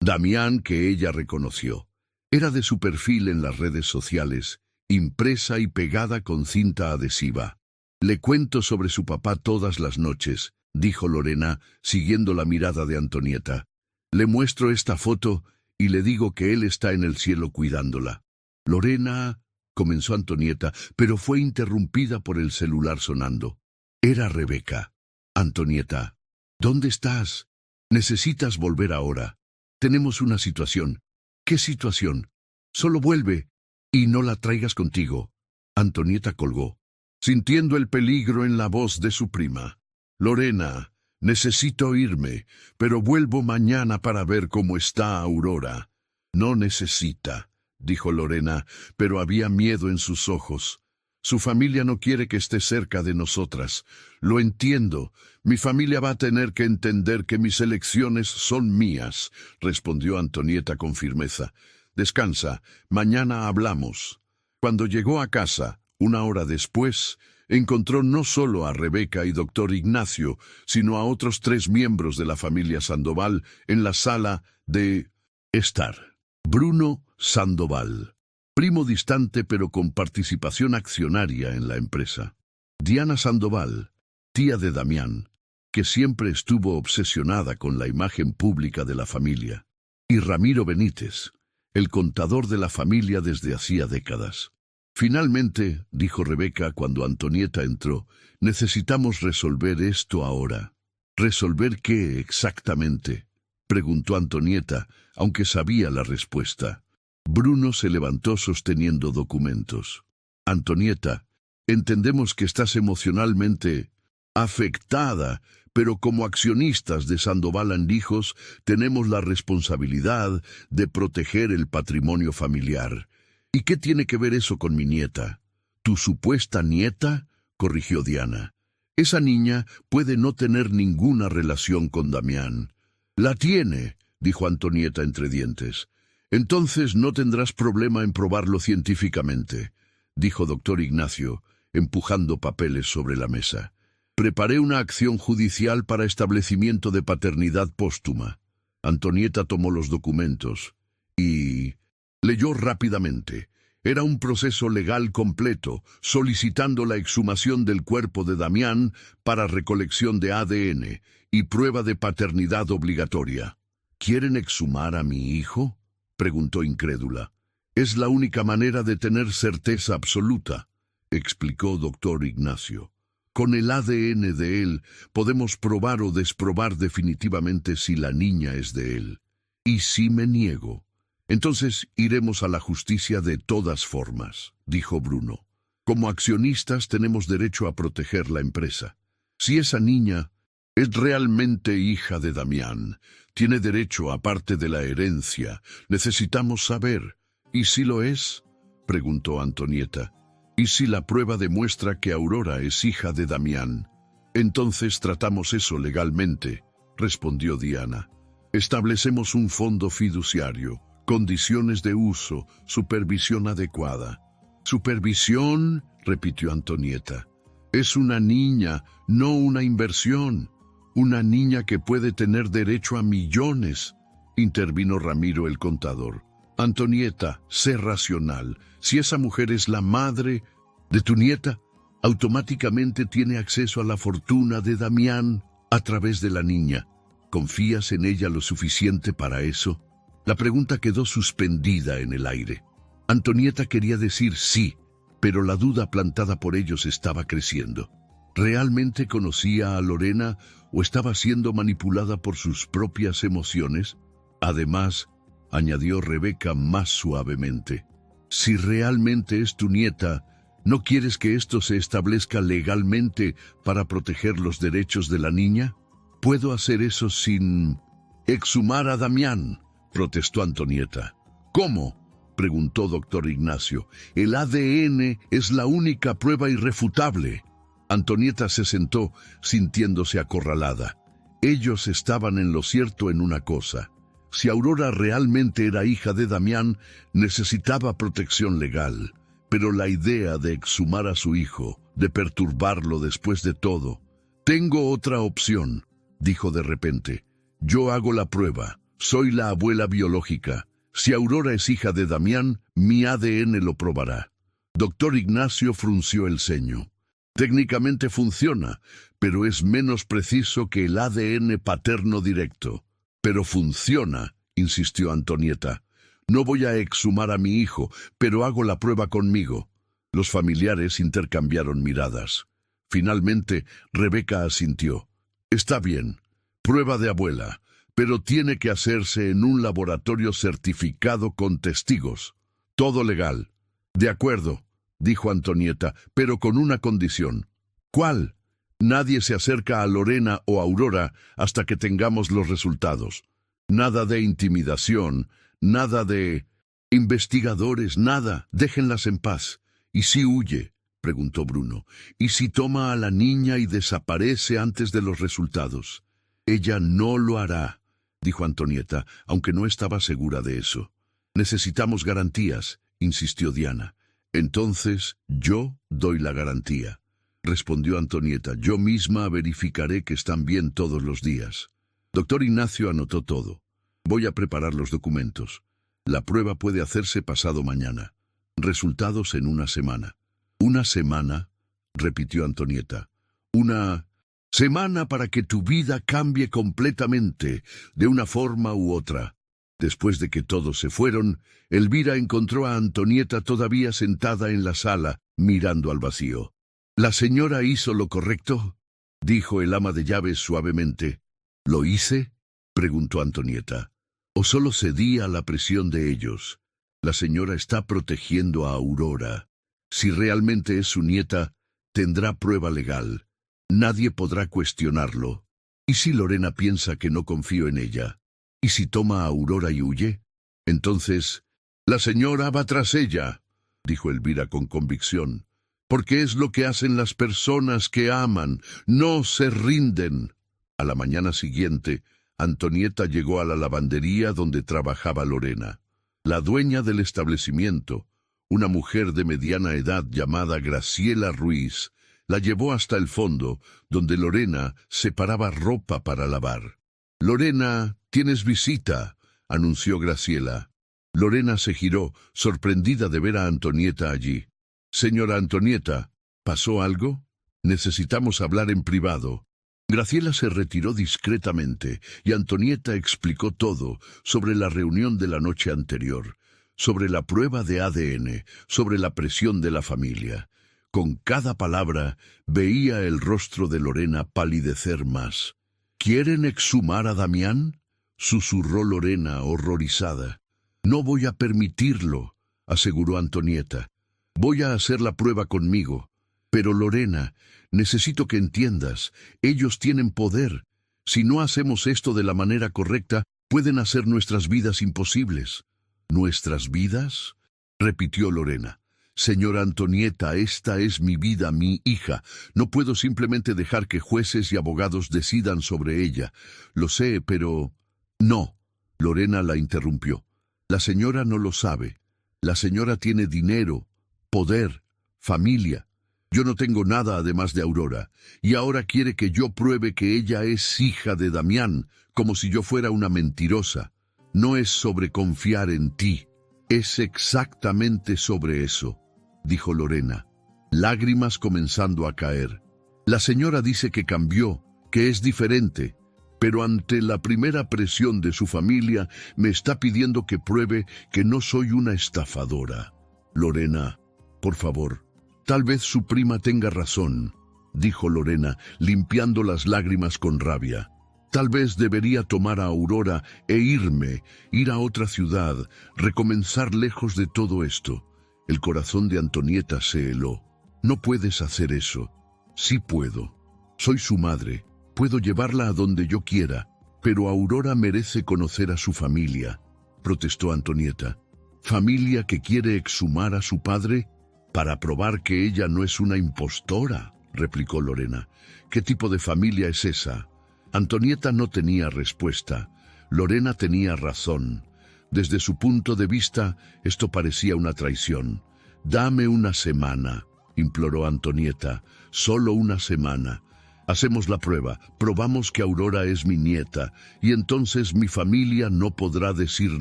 Damián, que ella reconoció. Era de su perfil en las redes sociales, impresa y pegada con cinta adhesiva. «Le cuento sobre su papá todas las noches», dijo Lorena, siguiendo la mirada de Antonieta. «Le muestro esta foto y le digo que él está en el cielo cuidándola». «Lorena», comenzó Antonieta, pero fue interrumpida por el celular sonando. Era Rebeca. «Antonieta, ¿dónde estás? Necesitas volver ahora. Tenemos una situación». «¿Qué situación? Solo vuelve y no la traigas contigo». Antonieta colgó, sintiendo el peligro en la voz de su prima. «Lorena, necesito irme, pero vuelvo mañana para ver cómo está Aurora». «No necesita», dijo Lorena, pero había miedo en sus ojos. «Su familia no quiere que esté cerca de nosotras. Lo entiendo. Mi familia va a tener que entender que mis elecciones son mías», respondió Antonieta con firmeza. «Descansa. Mañana hablamos». Cuando llegó a casa, una hora después, encontró no solo a Rebeca y doctor Ignacio, sino a otros 3 miembros de la familia Sandoval en la sala de estar. Bruno Sandoval, primo distante pero con participación accionaria en la empresa. Diana Sandoval, tía de Damián, que siempre estuvo obsesionada con la imagen pública de la familia. Y Ramiro Benítez, el contador de la familia desde hacía décadas. «Finalmente», dijo Rebeca cuando Antonieta entró, «necesitamos resolver esto ahora». «¿Resolver qué exactamente?», preguntó Antonieta, aunque sabía la respuesta. Bruno se levantó sosteniendo documentos. «Antonieta, entendemos que estás emocionalmente afectada, pero como accionistas de Sandoval and Hijos tenemos la responsabilidad de proteger el patrimonio familiar. ¿Y qué tiene que ver eso con mi nieta?» «¿Tu supuesta nieta?», corrigió Diana. «Esa niña puede no tener ninguna relación con Damián». «La tiene», dijo Antonieta entre dientes. «Entonces no tendrás problema en probarlo científicamente», dijo doctor Ignacio, empujando papeles sobre la mesa. «Preparé una acción judicial para establecimiento de paternidad póstuma». Antonieta tomó los documentos y leyó rápidamente. Era un proceso legal completo, solicitando la exhumación del cuerpo de Damián para recolección de ADN y prueba de paternidad obligatoria. «¿Quieren exhumar a mi hijo?», preguntó incrédula. «Es la única manera de tener certeza absoluta», explicó doctor Ignacio. «Con el ADN de él podemos probar o desprobar definitivamente si la niña es de él. ¿Y si me niego? Entonces iremos a la justicia de todas formas», dijo Bruno. «Como accionistas tenemos derecho a proteger la empresa. Si esa niña es realmente hija de Damián, tiene derecho aparte de la herencia. Necesitamos saber. ¿Y si lo es?», preguntó Antonieta. «¿Y si la prueba demuestra que Aurora es hija de Damián? Entonces tratamos eso legalmente», respondió Diana. «Establecemos un fondo fiduciario, condiciones de uso, supervisión adecuada». «¿Supervisión?», repitió Antonieta. «Es una niña, no una inversión. Una niña que puede tener derecho a millones», intervino Ramiro el contador. «Antonieta, sé racional. Si esa mujer es la madre de tu nieta, automáticamente tiene acceso a la fortuna de Damián a través de la niña. ¿Confías en ella lo suficiente para eso?». La pregunta quedó suspendida en el aire. Antonieta quería decir sí, pero la duda plantada por ellos estaba creciendo. ¿Realmente conocía a Lorena o estaba siendo manipulada por sus propias emociones? Además, añadió Rebeca más suavemente, si realmente es tu nieta, ¿no quieres que esto se establezca legalmente para proteger los derechos de la niña? «¿Puedo hacer eso sin exhumar a Damián?», protestó Antonieta. «¿Cómo?», preguntó doctor Ignacio. «El ADN es la única prueba irrefutable». Antonieta se sentó, sintiéndose acorralada. Ellos estaban en lo cierto en una cosa. Si Aurora realmente era hija de Damián, necesitaba protección legal, pero la idea de exhumar a su hijo de perturbarlo después de todo. Tengo otra opción, dijo de repente. Yo hago la prueba. Soy la abuela biológica. Si Aurora es hija de Damián, mi ADN lo probará. Doctor Ignacio frunció el ceño. Técnicamente funciona, pero es menos preciso que el ADN paterno directo. Pero funciona, insistió Antonieta. No voy a exhumar a mi hijo, pero hago la prueba conmigo. Los familiares intercambiaron miradas. Finalmente, Rebeca asintió. Está bien, prueba de abuela, pero tiene que hacerse en un laboratorio certificado con testigos. Todo legal. De acuerdo, dijo Antonieta, pero con una condición. ¿Cuál? Nadie se acerca a Lorena o Aurora hasta que tengamos los resultados. Nada de intimidación, nada de investigadores, nada. Déjenlas en paz. ¿Y si huye?, preguntó Bruno. ¿Y si toma a la niña y desaparece antes de los resultados? Ella no lo hará, dijo Antonieta, aunque no estaba segura de eso. Necesitamos garantías, insistió Diana. Entonces, yo doy la garantía, respondió Antonieta. Yo misma verificaré que están bien todos los días. Doctor Ignacio anotó todo. Voy a preparar los documentos. La prueba puede hacerse pasado mañana. Resultados en una semana. ¿Una semana?, repitió Antonieta. Una semana para que tu vida cambie completamente, de una forma u otra. Después de que todos se fueron, Elvira encontró a Antonieta todavía sentada en la sala, mirando al vacío. ¿La señora hizo lo correcto?, dijo el ama de llaves suavemente. ¿Lo hice?, preguntó Antonieta. ¿O solo cedí a la presión de ellos? La señora está protegiendo a Aurora. Si realmente es su nieta, tendrá prueba legal. Nadie podrá cuestionarlo. ¿Y si Lorena piensa que no confío en ella? ¿Y si toma a Aurora y huye? Entonces, la señora va tras ella, dijo Elvira con convicción, porque es lo que hacen las personas que aman, no se rinden. A la mañana siguiente, Antonieta llegó a la lavandería donde trabajaba Lorena. La dueña del establecimiento, una mujer de mediana edad llamada Graciela Ruiz, la llevó hasta el fondo, donde Lorena separaba ropa para lavar. «Lorena, tienes visita», anunció Graciela. Lorena se giró, sorprendida de ver a Antonieta allí. «Señora Antonieta, ¿pasó algo? Necesitamos hablar en privado». Graciela se retiró discretamente y Antonieta explicó todo sobre la reunión de la noche anterior, sobre la prueba de ADN, sobre la presión de la familia. Con cada palabra veía el rostro de Lorena palidecer más. «¿Quieren exhumar a Damián?», susurró Lorena, horrorizada. «No voy a permitirlo», aseguró Antonieta. «Voy a hacer la prueba conmigo. Pero Lorena, necesito que entiendas, ellos tienen poder. Si no hacemos esto de la manera correcta, pueden hacer nuestras vidas imposibles». «¿Nuestras vidas?», repitió Lorena. «Señora Antonieta, esta es mi vida, mi hija. No puedo simplemente dejar que jueces y abogados decidan sobre ella. Lo sé, pero...» «No», Lorena la interrumpió. «La señora no lo sabe. La señora tiene dinero, poder, familia. Yo no tengo nada además de Aurora, y ahora quiere que yo pruebe que ella es hija de Damián, como si yo fuera una mentirosa. No es sobre confiar en ti, es exactamente sobre eso», dijo Lorena, lágrimas comenzando a caer. «La señora dice que cambió, que es diferente, pero ante la primera presión de su familia me está pidiendo que pruebe que no soy una estafadora. Lorena, por favor». «Tal vez su prima tenga razón», dijo Lorena, limpiando las lágrimas con rabia. «Tal vez debería tomar a Aurora e ir a otra ciudad, recomenzar lejos de todo esto». El corazón de Antonieta se heló. «No puedes hacer eso». «Sí puedo. Soy su madre. Puedo llevarla a donde yo quiera. Pero Aurora merece conocer a su familia», protestó Antonieta. «¿Familia que quiere exhumar a su padre?» «Para probar que ella no es una impostora», replicó Lorena. «¿Qué tipo de familia es esa?». Antonieta no tenía respuesta. Lorena tenía razón. Desde su punto de vista, esto parecía una traición. «Dame una semana», imploró Antonieta. Solo una semana. Hacemos la prueba, probamos que Aurora es mi nieta, y entonces mi familia no podrá decir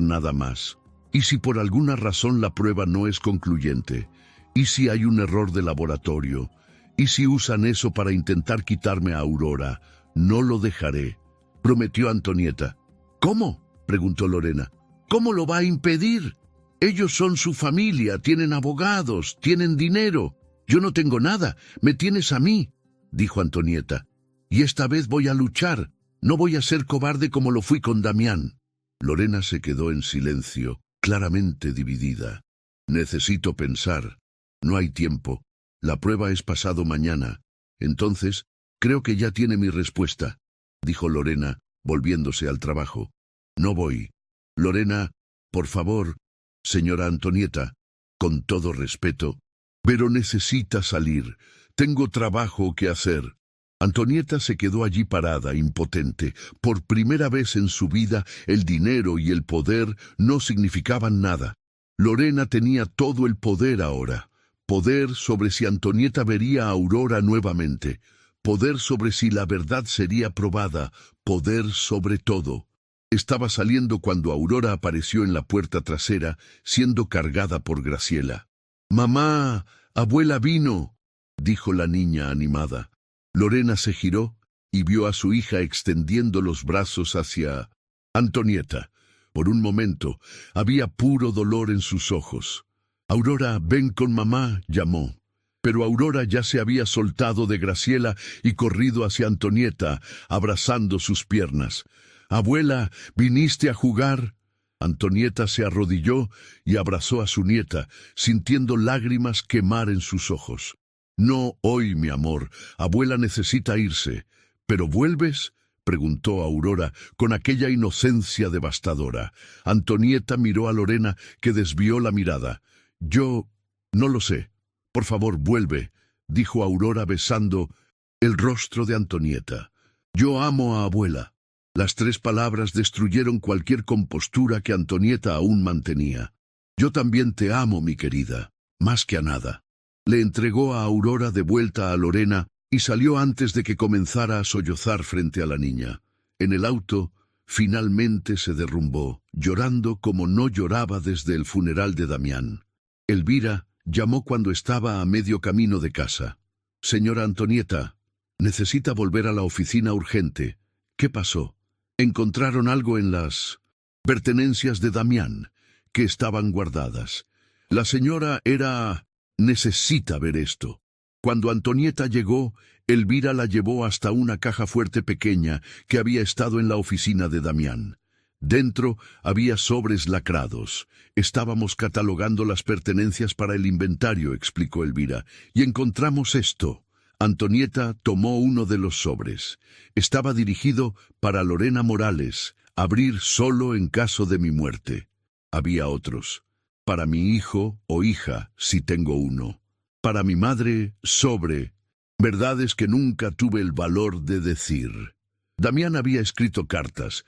nada más. ¿Y si por alguna razón la prueba no es concluyente? ¿Y si hay un error de laboratorio? ¿Y si usan eso para intentar quitarme a Aurora? No lo dejaré, prometió Antonieta. ¿Cómo?, preguntó Lorena. ¿Cómo lo va a impedir? Ellos son su familia, tienen abogados, tienen dinero. Yo no tengo nada, me tienes a mí, dijo Antonieta. Y esta vez voy a luchar, no voy a ser cobarde como lo fui con Damián. Lorena se quedó en silencio, claramente dividida. Necesito pensar. No hay tiempo. La prueba es pasado mañana. Entonces, creo que ya tiene mi respuesta, dijo Lorena, volviéndose al trabajo. No voy. Lorena, por favor, señora Antonieta, con todo respeto, pero necesita salir. Tengo trabajo que hacer. Antonieta se quedó allí parada, impotente. Por primera vez en su vida, el dinero y el poder no significaban nada. Lorena tenía todo el poder ahora. Poder sobre si Antonieta vería a Aurora nuevamente. Poder sobre si la verdad sería probada. Poder sobre todo. Estaba saliendo cuando Aurora apareció en la puerta trasera, siendo cargada por Graciela. «Mamá, abuela vino», dijo la niña animada. Lorena se giró y vio a su hija extendiendo los brazos hacia Antonieta. Por un momento, había puro dolor en sus ojos. «Aurora, ven con mamá», llamó. Pero Aurora ya se había soltado de Graciela y corrido hacia Antonieta, abrazando sus piernas. «Abuela, ¿viniste a jugar?» Antonieta se arrodilló y abrazó a su nieta, sintiendo lágrimas quemar en sus ojos. «No hoy, mi amor. Abuela necesita irse. ¿Pero vuelves?», preguntó Aurora con aquella inocencia devastadora. Antonieta miró a Lorena, que desvió la mirada. «Yo no lo sé. Por favor, vuelve», dijo Aurora besando el rostro de Antonieta. «Yo amo a abuela». Las tres palabras destruyeron cualquier compostura que Antonieta aún mantenía. «Yo también te amo, mi querida, más que a nada». Le entregó a Aurora de vuelta a Lorena y salió antes de que comenzara a sollozar frente a la niña. En el auto, finalmente se derrumbó, llorando como no lloraba desde el funeral de Damián. Elvira llamó cuando estaba a medio camino de casa. «Señora Antonieta, necesita volver a la oficina urgente». «¿Qué pasó?» «Encontraron algo en las pertenencias de Damián, que estaban guardadas. La señora necesita ver esto». Cuando Antonieta llegó, Elvira la llevó hasta una caja fuerte pequeña que había estado en la oficina de Damián. Dentro había sobres lacrados. «Estábamos catalogando las pertenencias para el inventario», explicó Elvira, «y encontramos esto». Antonieta tomó uno de los sobres. Estaba dirigido para Lorena Morales, abrir solo en caso de mi muerte. Había otros. Para mi hijo o hija, si tengo uno. Para mi madre, sobre. Verdades que nunca tuve el valor de decir. Damián había escrito cartas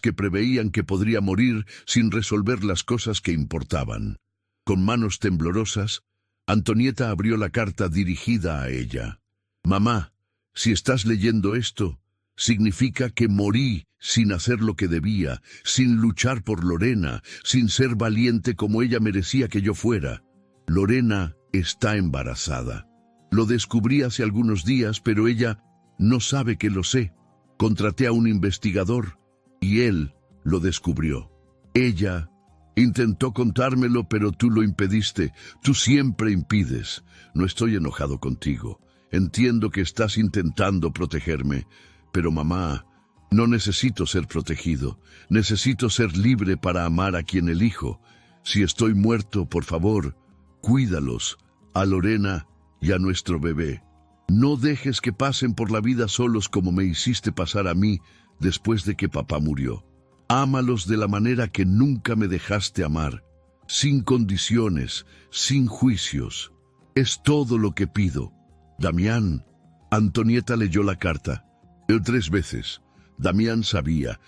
que preveían que podría morir sin resolver las cosas que importaban. Con manos temblorosas, Antonieta abrió la carta dirigida a ella. «Mamá, si estás leyendo esto, significa que morí sin hacer lo que debía, sin luchar por Lorena, sin ser valiente como ella merecía que yo fuera. Lorena está embarazada. Lo descubrí hace algunos días, pero ella no sabe que lo sé. Contraté a un investigador y él lo descubrió. Ella intentó contármelo, pero tú lo impediste. Tú siempre impides. No estoy enojado contigo. Entiendo que estás intentando protegerme, pero mamá, no necesito ser protegido. Necesito ser libre para amar a quien elijo. Si estoy muerto, por favor, cuídalos, a Lorena y a nuestro bebé. No dejes que pasen por la vida solos como me hiciste pasar a mí después de que papá murió. Ámalos de la manera que nunca me dejaste amar, sin condiciones, sin juicios. Es todo lo que pido. Damián». Antonieta leyó la carta. 3 veces. Damián sabía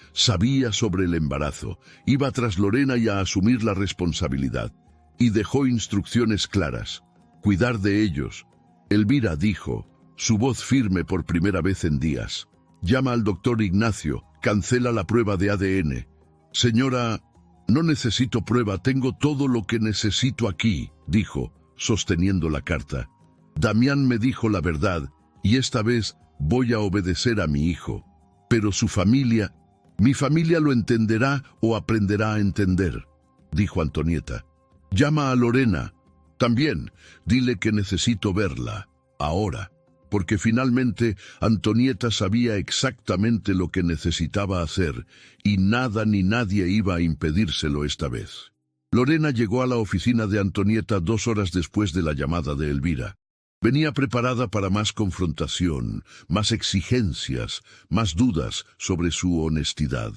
sobre el embarazo. Iba tras Lorena y a asumir la responsabilidad. Y dejó instrucciones claras. cuidar de ellos. Elvira dijo, su voz firme por primera vez en días. Llama al doctor Ignacio, cancela la prueba de ADN. Señora, no necesito prueba, tengo todo lo que necesito aquí, dijo, sosteniendo la carta. Damián me dijo la verdad, y esta vez voy a obedecer a mi hijo. Pero su familia, mi familia lo entenderá o aprenderá a entender, dijo Antonieta. Llama a Lorena. También, dile que necesito verla, ahora, porque finalmente Antonieta sabía exactamente lo que necesitaba hacer, y nada ni nadie iba a impedírselo esta vez. Lorena llegó a la oficina de Antonieta 2 horas después de la llamada de Elvira. Venía preparada para más confrontación, más exigencias, más dudas sobre su honestidad.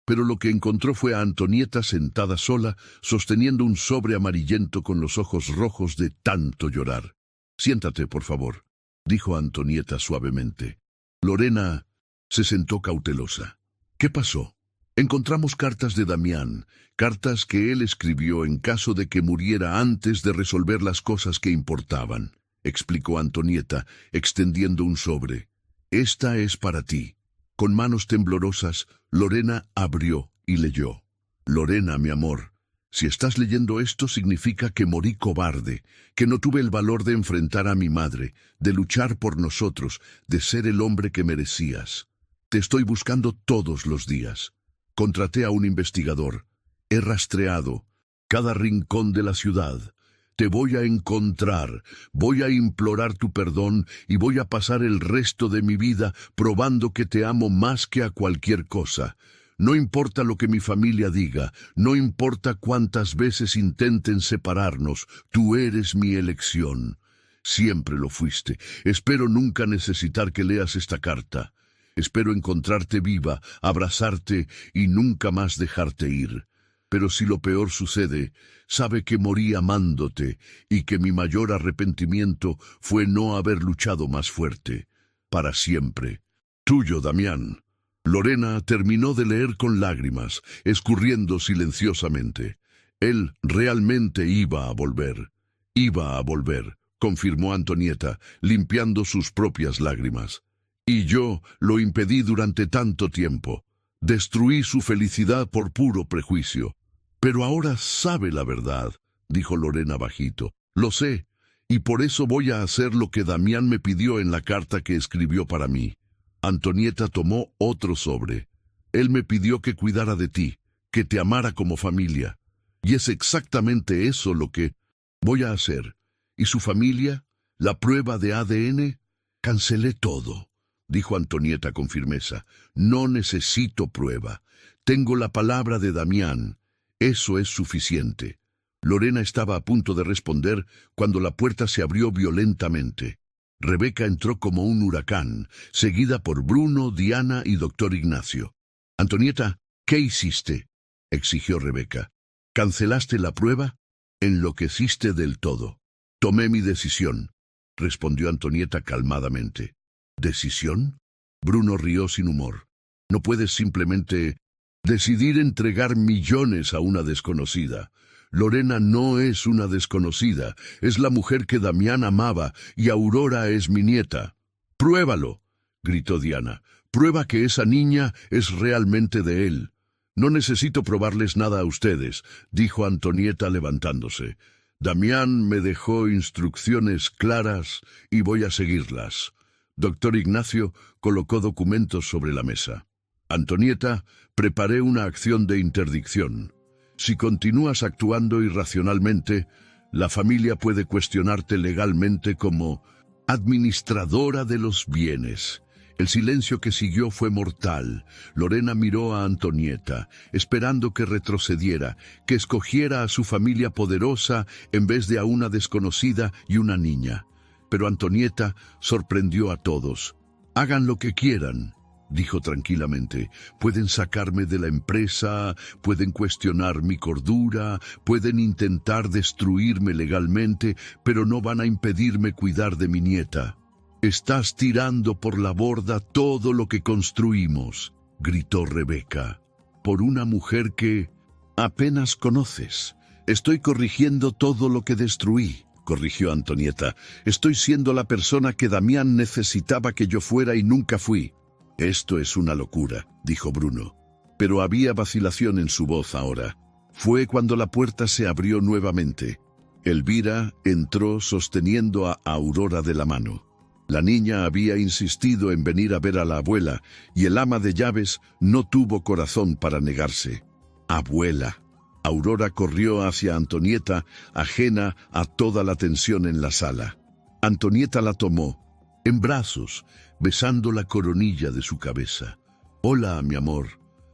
Pero lo que encontró fue a Antonieta sentada sola, sosteniendo un sobre amarillento con los ojos rojos de tanto llorar. «Siéntate, por favor», dijo Antonieta suavemente. Lorena se sentó cautelosa. «¿Qué pasó?» «Encontramos cartas de Damián, cartas que él escribió en caso de que muriera antes de resolver las cosas que importaban», explicó Antonieta, extendiendo un sobre. «Esta es para ti». Con manos temblorosas, Lorena abrió y leyó. «Lorena, mi amor, si estás leyendo esto significa que morí cobarde, que no tuve el valor de enfrentar a mi madre, de luchar por nosotros, de ser el hombre que merecías. Te estoy buscando todos los días. Contraté a un investigador. He rastreado cada rincón de la ciudad. Te voy a encontrar, voy a implorar tu perdón y voy a pasar el resto de mi vida probando que te amo más que a cualquier cosa. No importa lo que mi familia diga, no importa cuántas veces intenten separarnos, tú eres mi elección. Siempre lo fuiste. Espero nunca necesitar que leas esta carta. Espero encontrarte viva, abrazarte y nunca más dejarte ir. Pero si lo peor sucede, sabe que morí amándote y que mi mayor arrepentimiento fue no haber luchado más fuerte. Para siempre. Tuyo, Damián». Lorena terminó de leer con lágrimas, escurriendo silenciosamente. Él realmente iba a volver. Iba a volver, confirmó Antonieta, limpiando sus propias lágrimas. Y yo lo impedí durante tanto tiempo. Destruí su felicidad por puro prejuicio. Pero ahora sabe la verdad, dijo Lorena bajito. Lo sé, y por eso voy a hacer lo que Damián me pidió en la carta que escribió para mí. Antonieta tomó otro sobre. Él me pidió que cuidara de ti, que te amara como familia. Y es exactamente eso lo que voy a hacer. ¿Y su familia? ¿La prueba de ADN? Cancelé todo, dijo Antonieta con firmeza. No necesito prueba. Tengo la palabra de Damián. Eso es suficiente. Lorena estaba a punto de responder cuando la puerta se abrió violentamente. Rebeca entró como un huracán, seguida por Bruno, Diana y doctor Ignacio. «Antonieta, ¿qué hiciste?», exigió Rebeca. «¿Cancelaste la prueba?». «Enloqueciste del todo». «Tomé mi decisión», respondió Antonieta calmadamente. «¿Decisión?». Bruno rió sin humor. «No puedes simplemente decidir entregar millones a una desconocida. Lorena no es una desconocida, es la mujer que Damián amaba y Aurora es mi nieta». «Pruébalo», gritó Diana. «Prueba que esa niña es realmente de él». «No necesito probarles nada a ustedes», dijo Antonieta levantándose. «Damián me dejó instrucciones claras y voy a seguirlas». Doctor Ignacio colocó documentos sobre la mesa. «Antonieta, preparé una acción de interdicción. Si continúas actuando irracionalmente, la familia puede cuestionarte legalmente como administradora de los bienes». El silencio que siguió fue mortal. Lorena miró a Antonieta, esperando que retrocediera, que escogiera a su familia poderosa en vez de a una desconocida y una niña. Pero Antonieta sorprendió a todos. «Hagan lo que quieran», dijo tranquilamente. «Pueden sacarme de la empresa, pueden cuestionar mi cordura, pueden intentar destruirme legalmente, pero no van a impedirme cuidar de mi nieta». «Estás tirando por la borda todo lo que construimos», gritó Rebeca, «por una mujer que apenas conoces». «Estoy corrigiendo todo lo que destruí», corrigió Antonieta. Estoy siendo la persona que Damián necesitaba que yo fuera y nunca fui. Esto es una locura, dijo Bruno. Pero había vacilación en su voz ahora. Fue cuando la puerta se abrió nuevamente. Elvira entró sosteniendo a Aurora de la mano. La niña había insistido en venir a ver a la abuela, y el ama de llaves no tuvo corazón para negarse. «Abuela». Aurora corrió hacia Antonieta, ajena a toda la tensión en la sala. Antonieta la tomó, en brazos, besando la coronilla de su cabeza. «Hola, mi amor».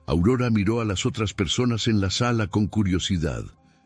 Aurora miró a las otras personas en la sala con curiosidad.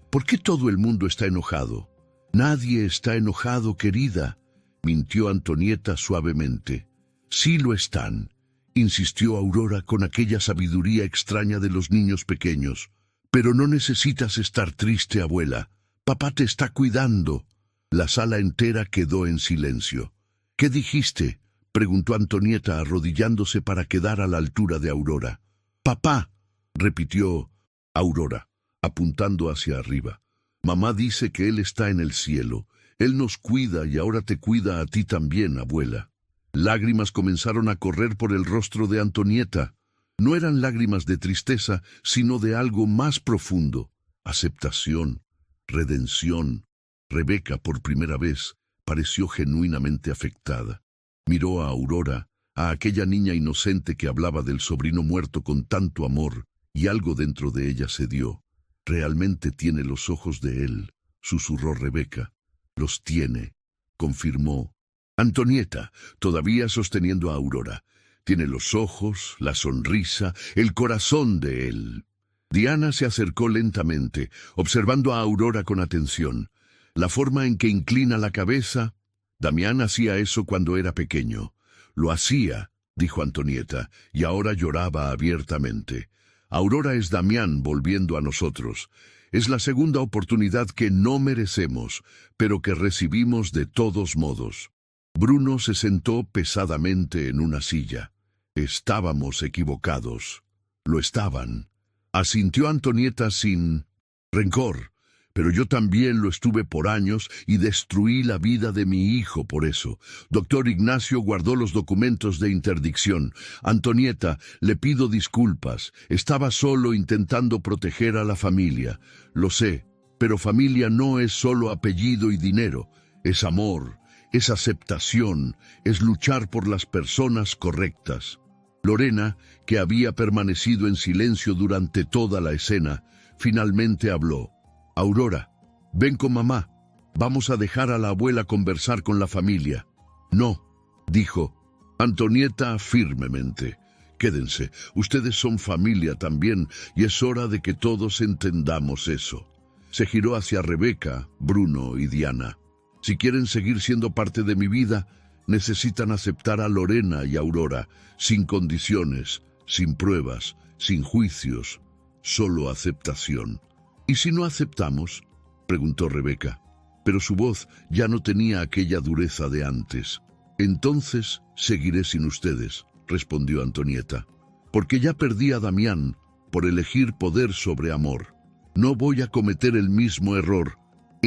«¿Por qué todo el mundo está enojado?» «Nadie está enojado, querida», mintió Antonieta suavemente. «Sí lo están», insistió Aurora con aquella sabiduría extraña de los niños pequeños. «Pero no necesitas estar triste, abuela. Papá te está cuidando». La sala entera quedó en silencio. «¿Qué dijiste?», preguntó Antonieta arrodillándose para quedar a la altura de Aurora. «Papá», repitió Aurora, apuntando hacia arriba. «Mamá dice que él está en el cielo. Él nos cuida y ahora te cuida a ti también, abuela». Lágrimas comenzaron a correr por el rostro de Antonieta. No eran lágrimas de tristeza, sino de algo más profundo. Aceptación, redención. Rebeca, por primera vez, pareció genuinamente afectada. Miró a Aurora, a aquella niña inocente que hablaba del sobrino muerto con tanto amor, y algo dentro de ella se dio. «Realmente tiene los ojos de él», susurró Rebeca. «Los tiene», confirmó Antonieta, todavía sosteniendo a Aurora. «Tiene los ojos, la sonrisa, el corazón de él». Diana se acercó lentamente, observando a Aurora con atención. La forma en que inclina la cabeza. Damián hacía eso cuando era pequeño. «Lo hacía», dijo Antonieta, y ahora lloraba abiertamente. «Aurora es Damián volviendo a nosotros. Es la segunda oportunidad que no merecemos, pero que recibimos de todos modos». Bruno se sentó pesadamente en una silla. «Estábamos equivocados». «Lo estaban», asintió Antonieta sin rencor. «Pero yo también lo estuve por años y destruí la vida de mi hijo por eso». Doctor Ignacio guardó los documentos de interdicción. «Antonieta, le pido disculpas. Estaba solo intentando proteger a la familia. Lo sé, pero familia no es solo apellido y dinero. Es amor, es aceptación, es luchar por las personas correctas». Lorena, que había permanecido en silencio durante toda la escena, finalmente habló. «Aurora, ven con mamá. Vamos a dejar a la abuela conversar con la familia». «No», dijo Antonieta firmemente. «Quédense. Ustedes son familia también y es hora de que todos entendamos eso». Se giró hacia Rebeca, Bruno y Diana. «Si quieren seguir siendo parte de mi vida, necesitan aceptar a Lorena y Aurora, sin condiciones, sin pruebas, sin juicios, solo aceptación». «¿Y si no aceptamos?», preguntó Rebeca, pero su voz ya no tenía aquella dureza de antes. «Entonces seguiré sin ustedes», respondió Antonieta, «porque ya perdí a Damián por elegir poder sobre amor. No voy a cometer el mismo error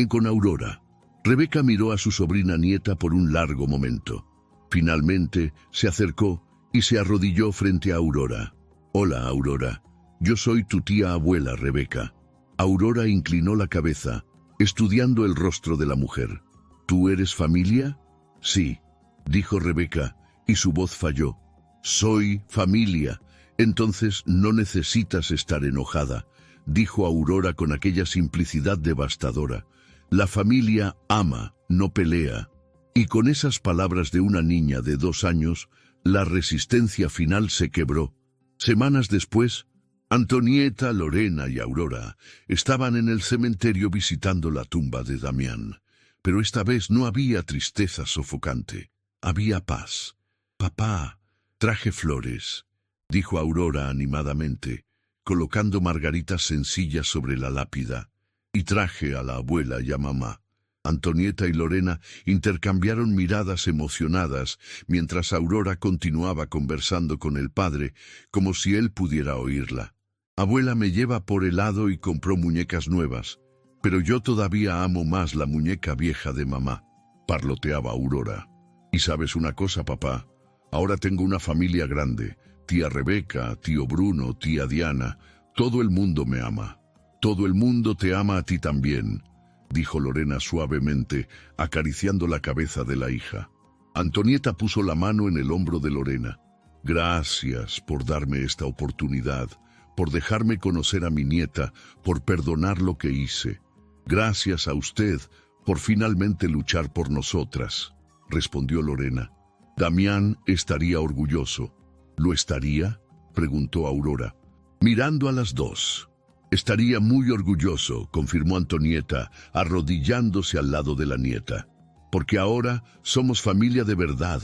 con Aurora». Rebeca miró a su sobrina nieta por un largo momento. Finalmente se acercó y se arrodilló frente a Aurora. «Hola, Aurora. Yo soy tu tía abuela, Rebeca». Aurora inclinó la cabeza, estudiando el rostro de la mujer. «¿Tú eres familia?». «Sí», dijo Rebeca, y su voz falló. «Soy familia. Entonces no necesitas estar enojada», dijo Aurora con aquella simplicidad devastadora. «La familia ama, no pelea». Y con esas palabras de una niña de 2 años, la resistencia final se quebró. Semanas después, Antonieta, Lorena y Aurora estaban en el cementerio visitando la tumba de Damián. Pero esta vez no había tristeza sofocante, había paz. «Papá, traje flores», dijo Aurora animadamente, colocando margaritas sencillas sobre la lápida. «Y traje a la abuela y a mamá». Antonieta y Lorena intercambiaron miradas emocionadas mientras Aurora continuaba conversando con el padre como si él pudiera oírla. «Abuela me lleva por helado y compró muñecas nuevas. Pero yo todavía amo más la muñeca vieja de mamá, parloteaba Aurora. Y sabes una cosa, papá, ahora tengo una familia grande, tía Rebeca, tío Bruno, tía Diana, todo el mundo me ama. Todo el mundo te ama a ti también, dijo Lorena suavemente, acariciando la cabeza de la hija. Antonieta puso la mano en el hombro de Lorena. Gracias por darme esta oportunidad, por dejarme conocer a mi nieta, por perdonar lo que hice. Gracias a usted por finalmente luchar por nosotras, respondió Lorena. Damián estaría orgulloso. ¿Lo estaría?, preguntó Aurora, mirando a las dos. Estaría muy orgulloso, confirmó Antonieta, arrodillándose al lado de la nieta, porque ahora somos familia de verdad,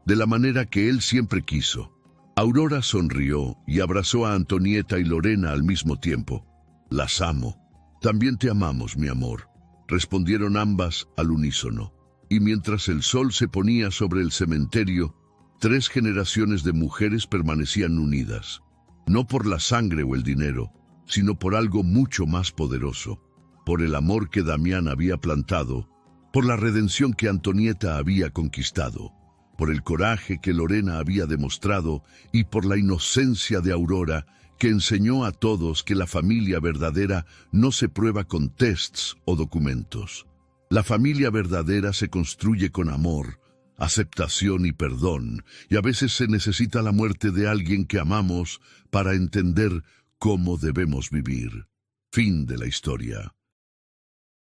de la manera que él siempre quiso. Aurora sonrió y abrazó a Antonieta y Lorena al mismo tiempo. Las amo. También te amamos, mi amor, respondieron ambas al unísono. Y mientras el sol se ponía sobre el cementerio, 3 generaciones de mujeres permanecían unidas, no por la sangre o el dinero, sino por algo mucho más poderoso, por el amor que Damián había plantado, por la redención que Antonieta había conquistado, por el coraje que Lorena había demostrado y por la inocencia de Aurora, que enseñó a todos que la familia verdadera no se prueba con tests o documentos. La familia verdadera se construye con amor, aceptación y perdón, y a veces se necesita la muerte de alguien que amamos para entender cómo debemos vivir. Fin de la historia.